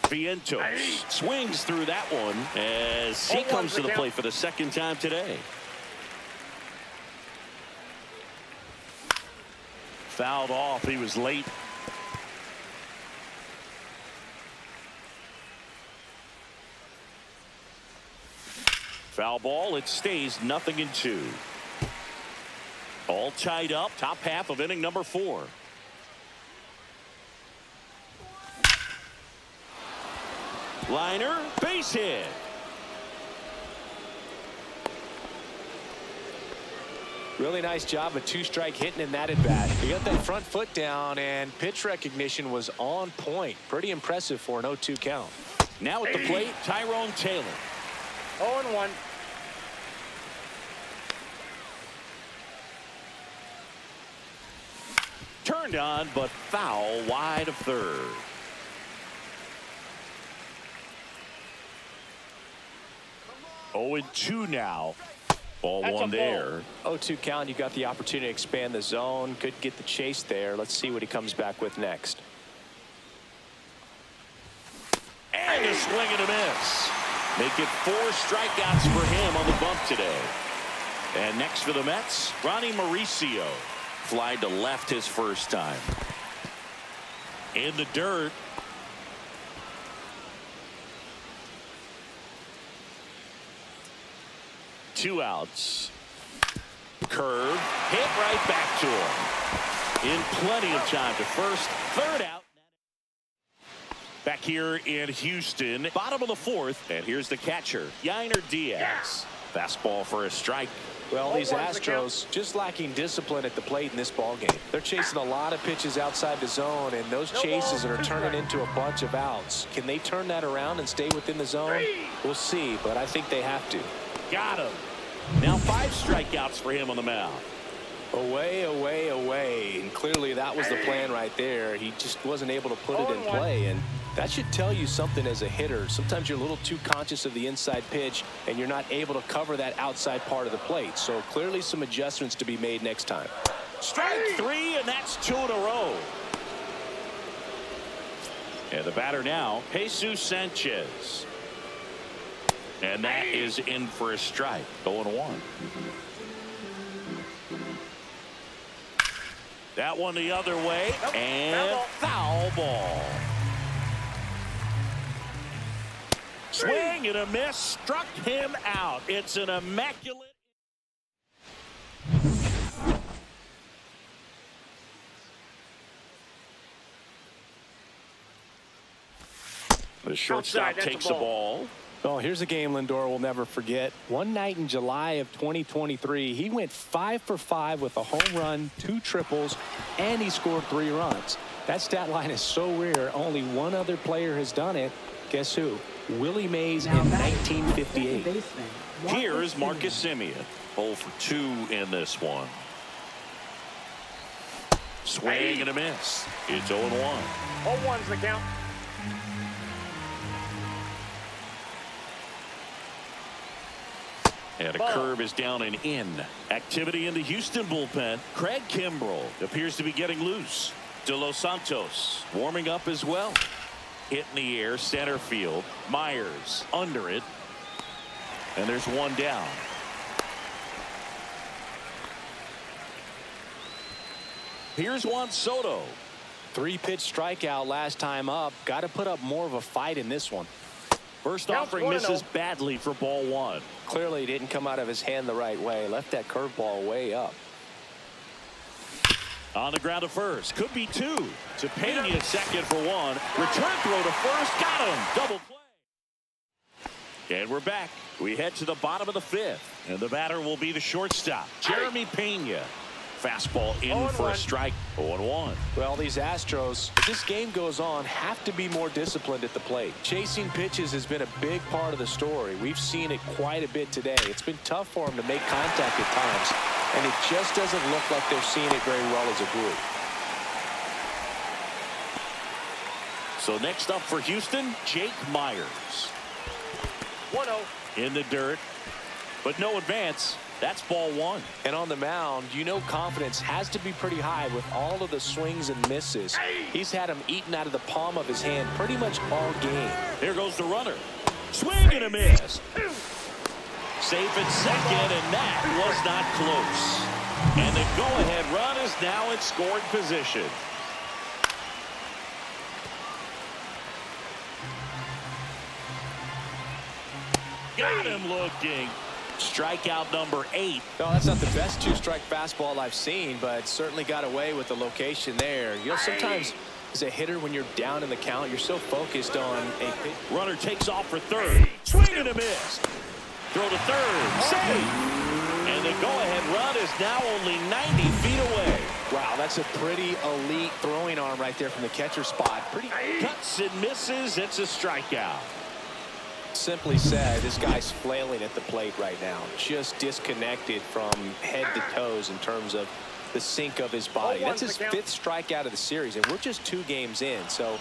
Vientos swings through that one as he comes to the plate for the second time today. Fouled off. He was late. Foul ball. It stays 0-2. All tied up. Top half of inning number 4. Liner, base hit. Really nice job of 2-strike hitting in that at bat. He got that front foot down, and pitch recognition was on point. Pretty impressive for an 0-2 count. Now at the plate, Tyrone Taylor. 0-1. Turned on, but foul wide of third. Oh, and 2 now. Ball That's one a there. 0-2 count. You got the opportunity to expand the zone. Could get the chase there. Let's see what he comes back with next. And a swing and a miss. Make it 4 strikeouts for him on the bump today. And next for the Mets, Ronnie Mauricio. Flied to left his first time. In the dirt. Two outs. Curve. Hit right back to him. In plenty of time to first. Third out. Back here in Houston. Bottom of the 4th. And here's the catcher, Yainer Diaz. Fastball for a strike. Well, these Astros just lacking discipline at the plate in this ball game. They're chasing a lot of pitches outside the zone, and those chases are turning into a bunch of outs. Can they turn that around and stay within the zone? We'll see, but I think they have to. Got him. Now 5 strikeouts for him on the mound. Away, away, away. And clearly that was the plan right there. He just wasn't able to put it in play, and that should tell you something as a hitter. Sometimes you're a little too conscious of the inside pitch, and you're not able to cover that outside part of the plate. So clearly some adjustments to be made next time. Strike 3, and that's 2 in a row. And the batter now, Jesus Sanchez. And that is in for a strike. 0-1. That one the other way. And foul ball. Swing and a miss. Struck him out. It's an immaculate. The shortstop takes the ball. Oh, here's a game Lindor will never forget. One night in July of 2023, he went 5 for 5 with a home run, 2 triples, and he scored 3 runs. That stat line is so rare. Only one other player has done it. Guess who? Willie Mays in 1958. Here is Marcus Semien. 0 for 2 in this one. Swing and a miss. It's 0-1. 0-1's the count. And a curve is down and in. Activity in the Houston bullpen. Craig Kimbrell appears to be getting loose. De Los Santos warming up as well. Hit in the air, center field. Myers under it. And there's one down. Here's Juan Soto. 3-pitch strikeout last time up. Got to put up more of a fight in this one. First offering misses badly for ball 1. Clearly he didn't come out of his hand the right way. Left that curveball way up. On the ground to first. Could be 2. To Pena second for 1. Return throw to first. Got him. Double play. And we're back. We head to the bottom of the 5th. And the batter will be the shortstop, Jeremy Pena. Fastball in for a strike. 0-1. Well, these Astros, as this game goes on, have to be more disciplined at the plate. Chasing pitches has been a big part of the story. We've seen it quite a bit today. It's been tough for them to make contact at times, and it just doesn't look like they're seeing it very well as a group. So next up for Houston, Jake Myers. 1-0. In the dirt, but no advance. That's ball one. And on the mound, you know confidence has to be pretty high with all of the swings and misses. He's had them eaten out of the palm of his hand pretty much all game. Here goes the runner. Swing and a miss. Safe at second, and that was not close. And the go-ahead run is now in scoring position. Got him looking. Strikeout number 8. No, that's not the best two-strike fastball I've seen, but certainly got away with the location there. You know, sometimes as a hitter, when you're down in the count, you're so focused on a pitch. Runner takes off for third. Swing and a miss. Throw to third. Save. And the go-ahead run is now only 90 feet away. Wow, that's a pretty elite throwing arm right there from the catcher spot. Pretty Cuts and misses. It's a strikeout. simply said, this guy's flailing at the plate right now, just disconnected from head to toes in terms of the sink of his body. That's his 5th strikeout of the series, and we're just 2 games in. So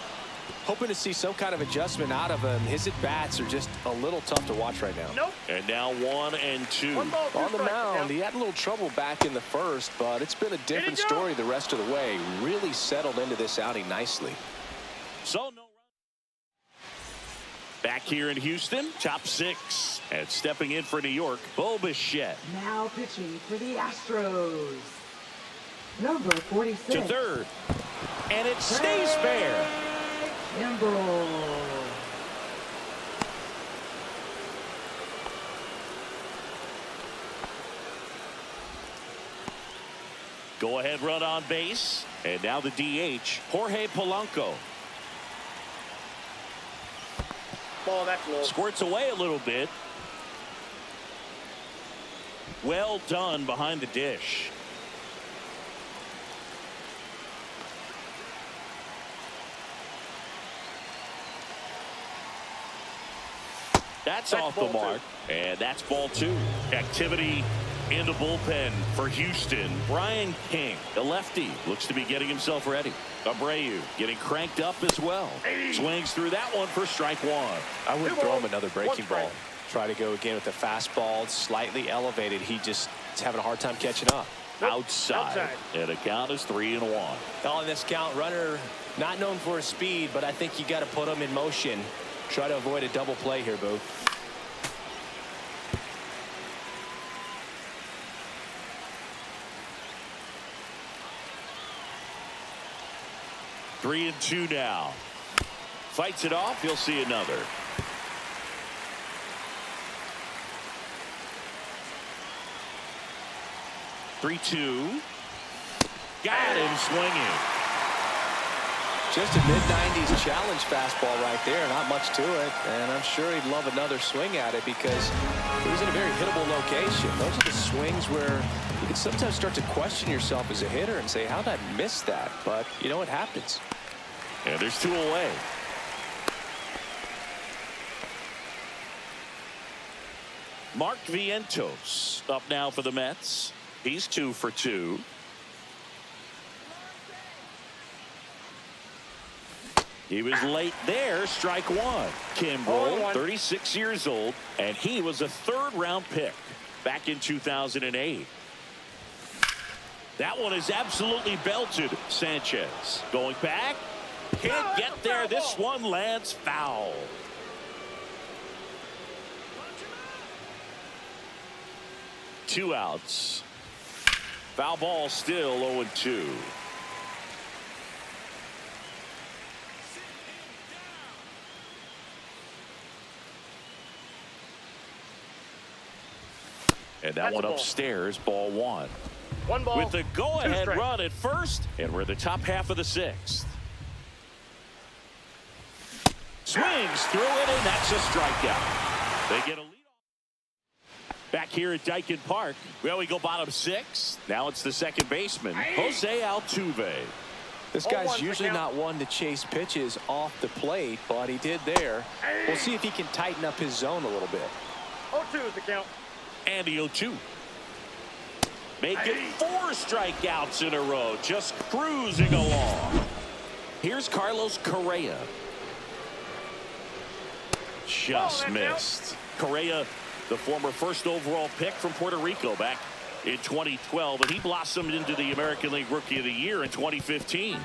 hoping to see some kind of adjustment out of him. His at-bats are just a little tough to watch right now. And now 1 and 2. On the mound, he had a little trouble back in the first, but it's been a different story the rest of the way. Really settled into this outing nicely. So no run. Back here in Houston, top 6. And stepping in for New York, Bichette. Now pitching for the Astros, number 46. To third. And it stays fair. Kimbrel. Go ahead run on base. And now the DH, Jorge Polanco. Ball, that's low. Squirts away a little bit. Well done behind the dish. That's off the mark. And that's ball 2. Activity in the bullpen for Houston. Brian King, the lefty, looks to be getting himself ready. Abreu getting cranked up as well. Swings through that one for strike 1. I wouldn't throw him another breaking ball. Try to go again with the fastball, slightly elevated. He just is having a hard time catching up. Outside. And a count is 3-1. Well, in this count, runner not known for his speed, but I think you got to put him in motion. Try to avoid a double play here, Boo. Three and 2 now. Fights it off. He'll see another. Three-2. Got him swinging. Just a mid-90s challenge fastball right there. Not much to it. And I'm sure he'd love another swing at it because he was in a very hittable location. Those are the swings where you can sometimes start to question yourself as a hitter and say, how did I miss that? But, you know, it happens. And there's 2 away. Mark Vientos up now for the Mets. He's 2 for 2. He was late there. Strike 1. Kimbrel, 36 years old, and he was a 3rd-round pick back in 2008. That one is absolutely belted. Sanchez going back. Can't get there. This one lands foul. Two outs. Foul ball still 0-2. And that one upstairs, ball 1. 1 ball. With the go-ahead run at first, and we're the top half of the 6th. Swings through it, and that's a strikeout. They get a lead. Back here at Dyken Park, well, we go bottom 6. Now it's the second baseman, Jose Altuve. This guy's usually not one to chase pitches off the plate, but he did there. We'll see if he can tighten up his zone a little bit. 0-2 is the count. And the 0-2. Making 4 strikeouts in a row, just cruising along. Here's Carlos Correa. Just missed. Correa, the former first overall pick from Puerto Rico back in 2012, and he blossomed into the American League Rookie of the Year in 2015.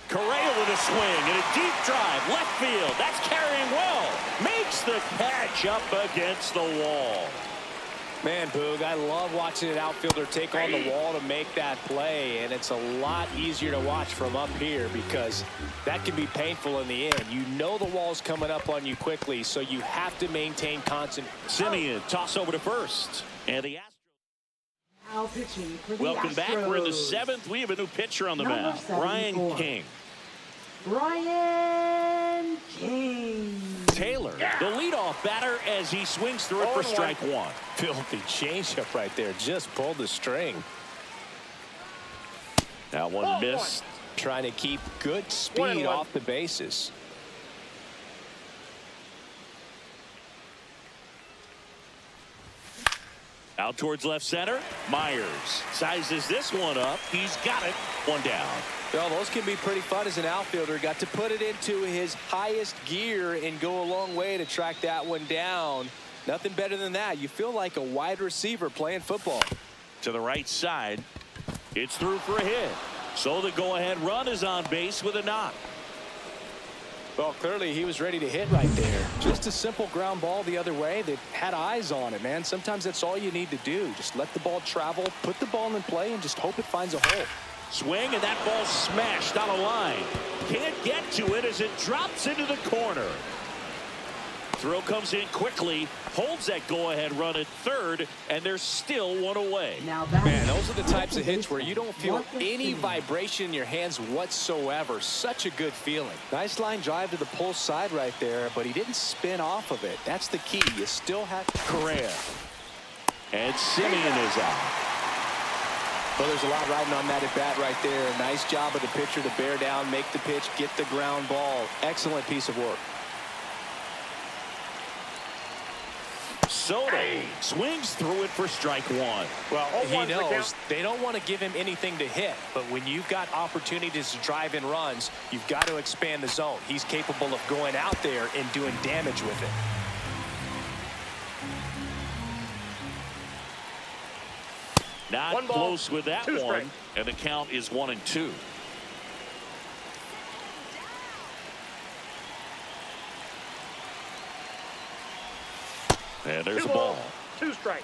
Correa with a swing and a deep drive, left field. That's carrying well. Makes the catch up against the wall. Man, Boog, I love watching an outfielder take on the wall to make that play, and it's a lot easier to watch from up here because that can be painful in the end. You know the wall's coming up on you quickly, so you have to maintain concentration. Semien toss over to first, and the Astros. Now pitching for the Welcome Astros. back. We're in the 7th. We have a new pitcher on the Number mound, 74. Brian King. Brian King. Taylor, the leadoff batter, as he swings through it for strike 1. Filthy changeup right there. Just pulled the string. That one missed. Trying to keep good speed off the bases. Out towards left center. Myers sizes this one up. He's got it. One down. Well, those can be pretty fun as an outfielder. Got to put it into his highest gear and go a long way to track that one down. Nothing better than that. You feel like a wide receiver playing football. To the right side. It's through for a hit. So the go-ahead run is on base with a knock. Well, clearly he was ready to hit right there. Just a simple ground ball the other way that had eyes on it, man. Sometimes that's all you need to do. Just let the ball travel, put the ball in play, and just hope it finds a hole. Swing, and that ball smashed on a line. Can't get to it as it drops into the corner. Throw comes in quickly, holds that go-ahead run at third, and there's still one away. Now Man, those are the types of hits where you don't feel any vibration in your hands whatsoever. Such a good feeling. Nice line drive to the pull side right there, but he didn't spin off of it. That's the key. You still have Correa. And Semien is out. Well, there's a lot riding on that at bat right there. Nice job of the pitcher to bear down, make the pitch, get the ground ball. Excellent piece of work. Soto swings through it for strike 1. Well, He knows they don't want to give him anything to hit, but when you've got opportunities to drive in runs, you've got to expand the zone. He's capable of going out there and doing damage with it. Not close with that one, and the count is 1-2. And there's a ball. 2 strikes.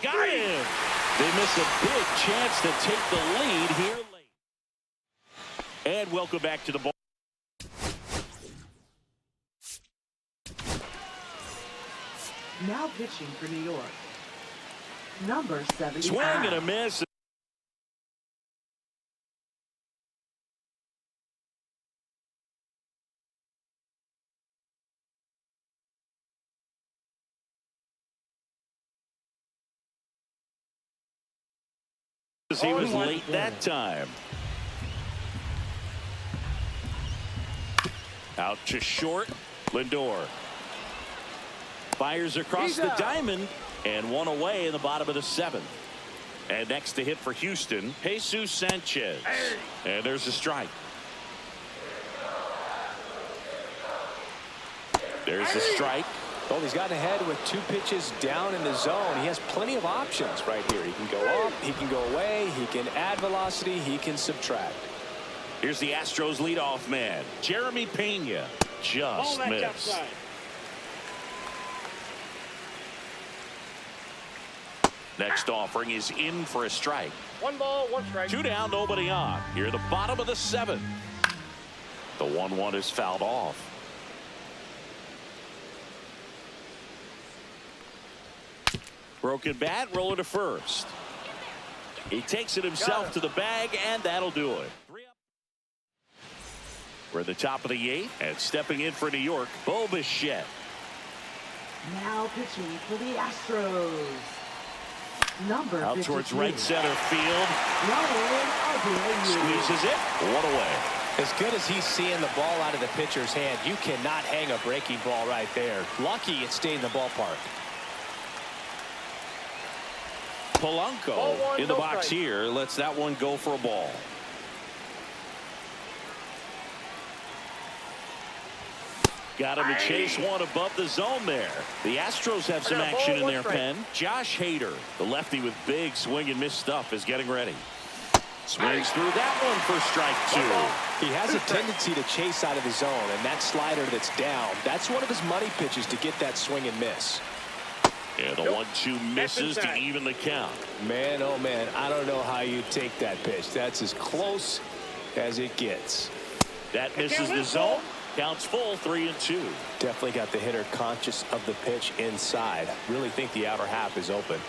Got him. They miss a big chance to take the lead here late. And welcome back to the ball. Now pitching for New York. Number 75. Swing and a miss. He was late that time. Out to short. Lindor fires across the diamond, and one away in the bottom of the 7th. And next to hit for Houston, Jesus Sanchez. And there's a strike. There's a strike. Well, he's gotten ahead with 2 pitches down in the zone. He has plenty of options right here. He can go up, he can go away, he can add velocity, he can subtract. Here's the Astros leadoff man, Jeremy Pena. Just missed. Next offering is in for a strike. 1 ball, 1 strike. 2 down, nobody on. Here at the bottom of the 7th. The 1-1 is fouled off. Broken bat, rolling to first. He takes it himself to the bag, and that'll do it. We're at the top of the 8th, and stepping in for New York, Bichette. Now pitching for the Astros. Number Out 52. towards right center field. Yordan Alvarez. Squeezes it. One away. As good as he's seeing the ball out of the pitcher's hand, you cannot hang a breaking ball right there. Lucky it stayed in the ballpark. Polanco in the box here. Lets that one go for a ball. Got him to chase one above the zone there. The Astros have some action in their pen. Josh Hader, the lefty with big swing and miss stuff, is getting ready. Swings through that one for strike 2. He has a tendency to chase out of the zone, and that slider that's down, that's one of his money pitches to get that swing and miss. Yeah, the 1-2 misses to even the count. Man, oh man, I don't know how you take that pitch. That's as close as it gets. That misses the zone. Counts full, 3-2. Definitely got the hitter conscious of the pitch inside. Really think the outer half is open.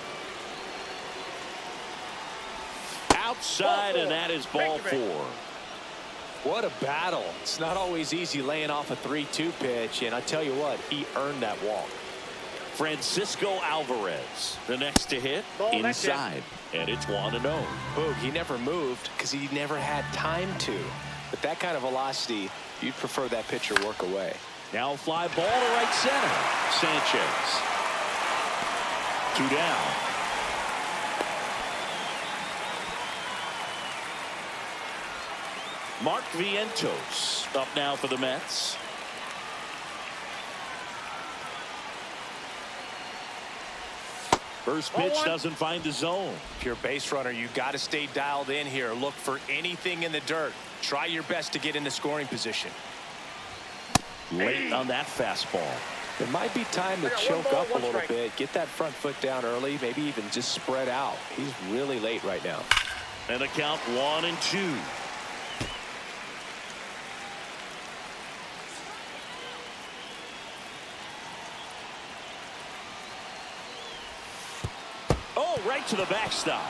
Outside, and that is ball 4. What a battle. It's not always easy laying off a 3-2 pitch, and I tell you what, he earned that walk. Francisco Alvarez, the next to hit, inside, and it's 1-0. Boog, he never moved because he never had time to. But that kind of velocity, you'd prefer that pitcher work away. Now fly ball to right center. Sanchez. 2 down. Mark Vientos up now for the Mets. First pitch doesn't find the zone. If you're a base runner, you got to stay dialed in here. Look for anything in the dirt. Try your best to get into scoring position. Late on that fastball. It might be time to choke up a little bit. Get that front foot down early. Maybe even just spread out. He's really late right now. And a count 1-2. Oh, right to the backstop.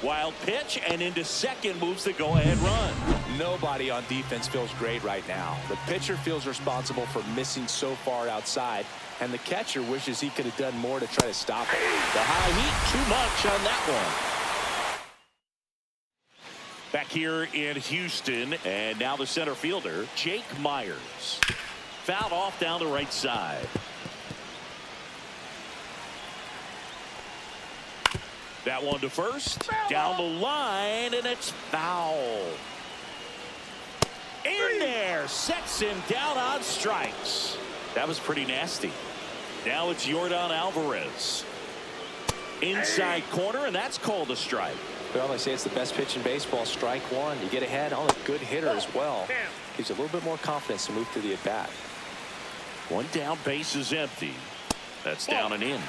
Wild pitch, and into second moves the go-ahead run. Nobody on defense feels great right now. The pitcher feels responsible for missing so far outside, and the catcher wishes he could have done more to try to stop it. The high heat, too much on that one. Back here in Houston, and now the center fielder, Jake Myers. Fouled off down the right side. That one to first, down the line, and it's foul. In there, sets him down on strikes. That was pretty nasty. Now it's Yordan Alvarez. Inside corner, and that's called a strike. Well, they say it's the best pitch in baseball. Strike 1. You get ahead on a good hitter as well. Gives you a little bit more confidence to move through the at-bat. One down, base is empty. That's down and in.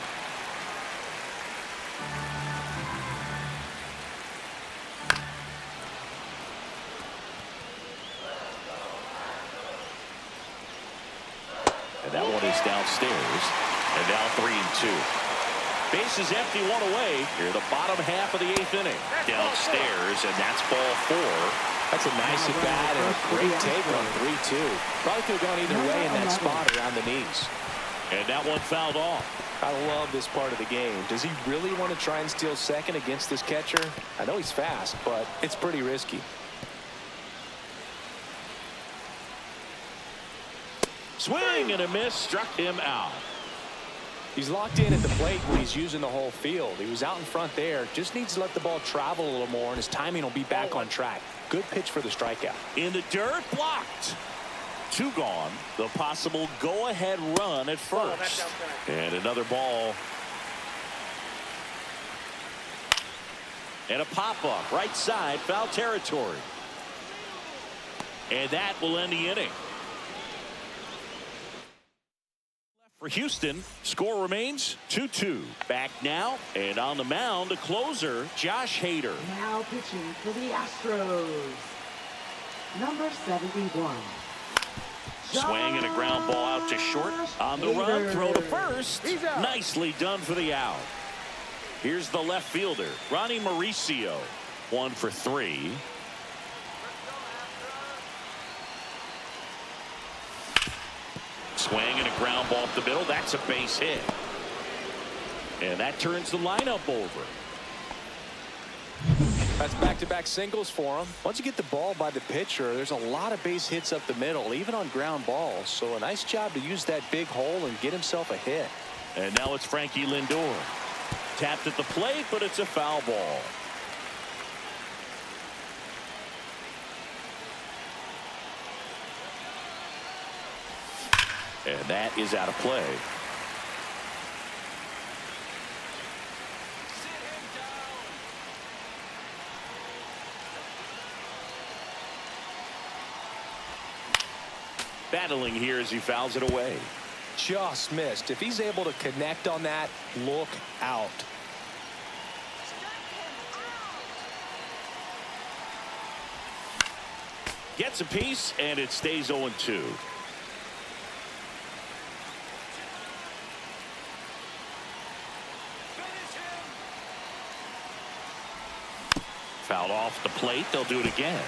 And that one is downstairs. And now 3-2. Base is empty, one away. Here the bottom half of the 8th inning. Downstairs, and that's ball 4. That's a nice at bat and a great take on 3-2. Probably could have gone either way in that spot around the knees. And that one fouled off. I love this part of the game. Does he really want to try and steal second against this catcher? I know he's fast, but it's pretty risky. Swing and a miss, struck him out. He's locked in at the plate when he's using the whole field. He was out in front there. Just needs to let the ball travel a little more, and his timing will be back on track. Good pitch for the strikeout. In the dirt, blocked. 2 gone. The possible go-ahead run at first. And another ball. And a pop-up, right side, foul territory. And that will end the inning. For Houston, score remains 2-2. Back now, and on the mound, the closer, Josh Hader. Now pitching for the Astros. Number 71. Swing and a ground ball out to short. On the run, throw to first. Nicely done for the out. Here's the left fielder, Ronnie Mauricio. 1 for 3. Swing and a ground ball up the middle. That's a base hit. And that turns the lineup over. That's back-to-back singles for him. Once you get the ball by the pitcher, there's a lot of base hits up the middle, even on ground balls. So a nice job to use that big hole and get himself a hit. And now it's Frankie Lindor. Tapped at the plate, but it's a foul ball. And that is out of play. Battling here as he fouls it away. Just missed. If he's able to connect on that, look out. Gets a piece, and it stays 0-2. Fouled off the plate. They'll do it again.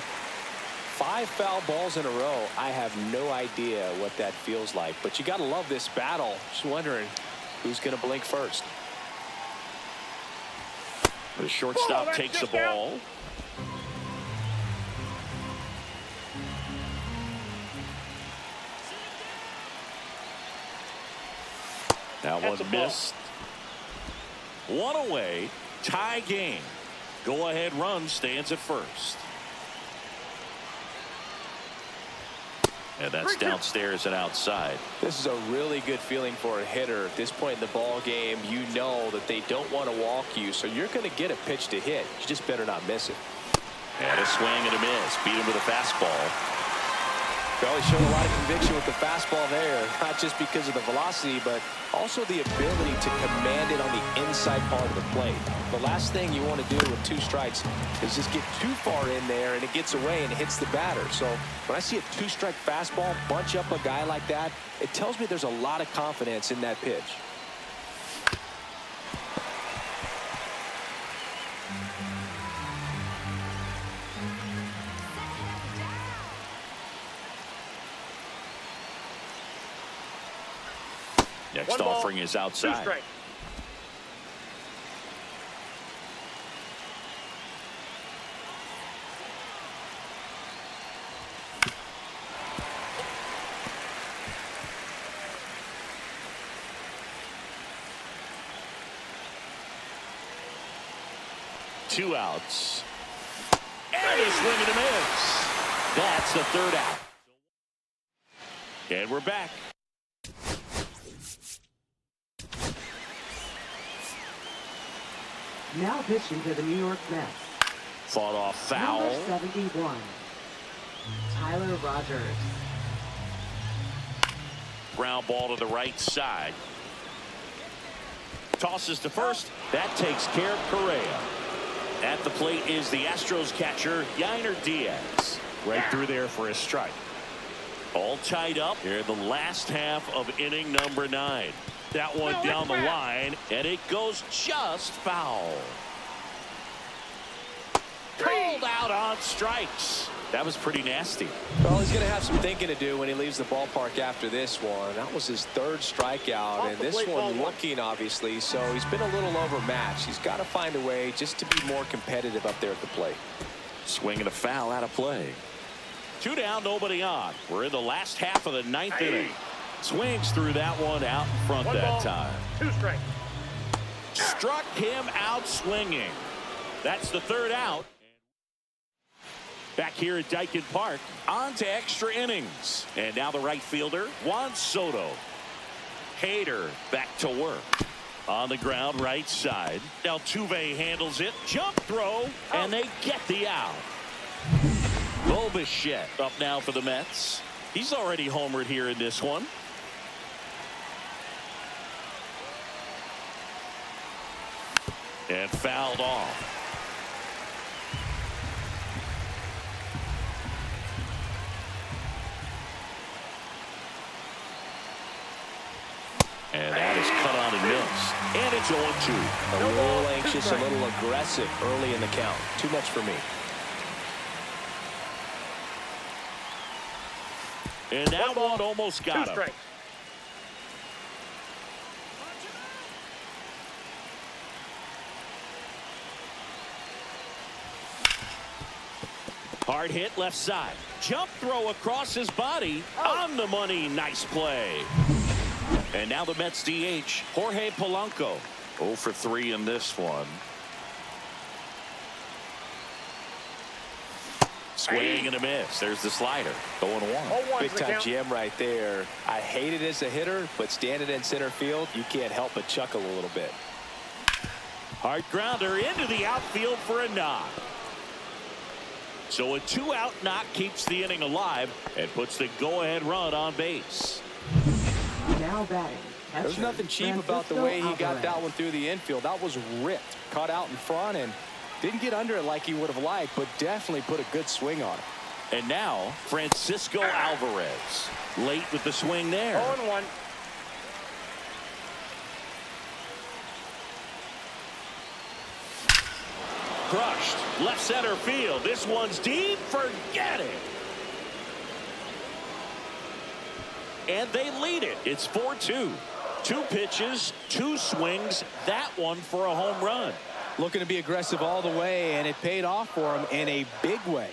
5 foul balls in a row. I have no idea what that feels like, but you got to love this battle. Just wondering who's going to blink first. The shortstop takes the ball. That one missed. One away. Tie game. Go ahead run stands at first. And that's downstairs and outside. This is a really good feeling for a hitter at this point in the ball game. You know that they don't want to walk you, so you're going to get a pitch to hit. You just better not miss it. And a swing and a miss. Beat him with a fastball. Well, he showed a lot of conviction with the fastball there, not just because of the velocity, but also the ability to command it on the inside part of the plate. The last thing you want to do with 2 strikes is just get too far in there and it gets away and hits the batter. So when I see a 2-strike fastball bunch up a guy like that, it tells me there's a lot of confidence in that pitch. Next offering is outside. 2 strikes. Two outs. And a swing and a miss. That's the 3rd out. And we're back. Now pitching to the New York Mets. Fought off foul. Number 71, Tyler Rogers. Ground ball to the right side. Tosses to first. That takes care of Correa. At the plate is the Astros catcher, Yordan Diaz. Right through there for a strike. All tied up here in the last half of inning number 9. That one down the line, and it goes just foul. Called out on strikes. That was pretty nasty. Well, he's going to have some thinking to do when he leaves the ballpark after this one. That was his 3rd strikeout, and this one looking, obviously, so he's been a little overmatched. He's got to find a way just to be more competitive up there at the plate. Swing and a foul out of play. 2 down, nobody on. We're in the last half of the 9th inning. Swings through that one out in front that time. 2 strikes. Struck him out swinging. That's the 3rd out. Back here at Dyken Park, on to extra innings. And now the right fielder, Juan Soto. Hader back to work. On the ground, right side. Altuve handles it. Jump throw, and they get the out. Bichette up now for the Mets. He's already homered here in this one. And fouled off. And that is cut on missed. And it's 0-2. A little anxious, a little aggressive early in the count. Too much for me. And that one almost got him. Hard hit left side. Jump throw across his body. On the money. Nice play. And now the Mets DH, Jorge Polanco. 0 for 3 in this one. Swing and a miss. There's the slider. 0-1. Big time jam right there. I hate it as a hitter, but standing in center field, you can't help but chuckle a little bit. Hard grounder into the outfield for a knock. So a 2-out knock keeps the inning alive and puts the go-ahead run on base. Now batting. There's nothing cheap about the way he got that one through the infield. That was ripped. Caught out in front and didn't get under it like he would have liked, but definitely put a good swing on it. And now Francisco Alvarez. Late with the swing there. 0-1. Crushed. Left center field. This one's deep. Forget it. And they lead it. It's 4-2. 2 pitches, 2 swings. That one for a home run. Looking to be aggressive all the way, and it paid off for him in a big way.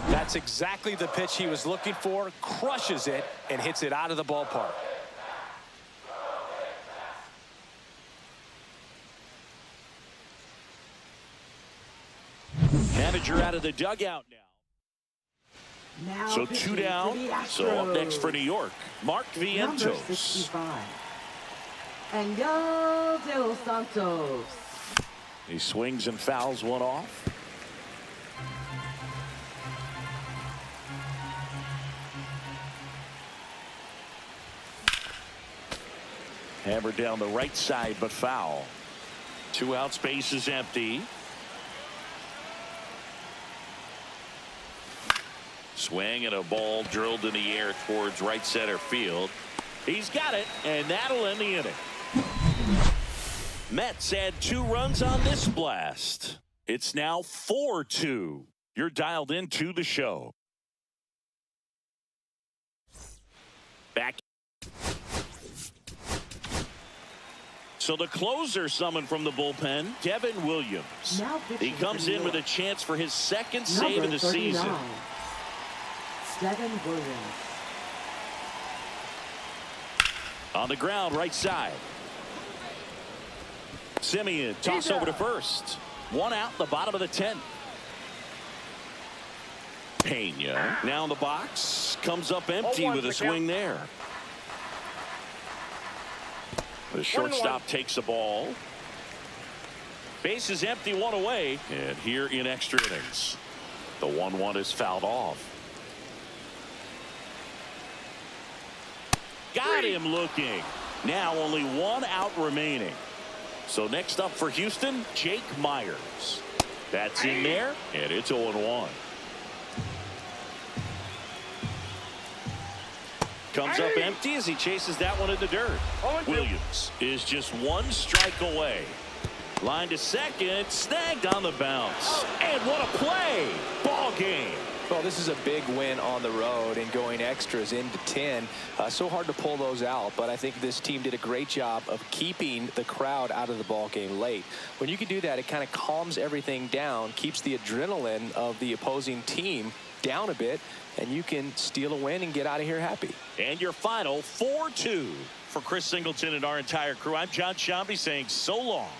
That's exactly the pitch he was looking for. Crushes it and hits it out of the ballpark. Manager out of the dugout now. So 2 down. So up next for New York, Mark Number Vientos. 65. And go de los Santos. He swings and fouls one off. Hammered down the right side, but foul. 2 outs, base is empty. Swing and a ball drilled in the air towards right center field. He's got it, and that'll end the inning. Mets add 2 runs on this blast. It's now 4-2. You're dialed into the show. Back. So the closer summoned from the bullpen, Devin Williams. He comes in with a chance for his 2nd save of the season. Devin Williams. On the ground, right side. Semien toss over to first. 1 out, the bottom of the 10th. Pena now in the box. Comes up empty with a swing there. The shortstop takes the ball. Base is empty, 1 away. And here in extra innings, the 1-1 is fouled off. Got him looking. Now only 1 out remaining. So next up for Houston, Jake Myers. That's in there, and it's 0-1. Comes up empty as he chases that one in the dirt. Williams is just 1 strike away. Line to second, snagged on the bounce. And what a play! Ball game. Well, this is a big win on the road and going extras into 10. So hard to pull those out, but I think this team did a great job of keeping the crowd out of the ball game late. When you can do that, it kind of calms everything down, keeps the adrenaline of the opposing team down a bit, and you can steal a win and get out of here happy. And your final 4-2 for Chris Singleton and our entire crew. I'm John Shambi saying so long.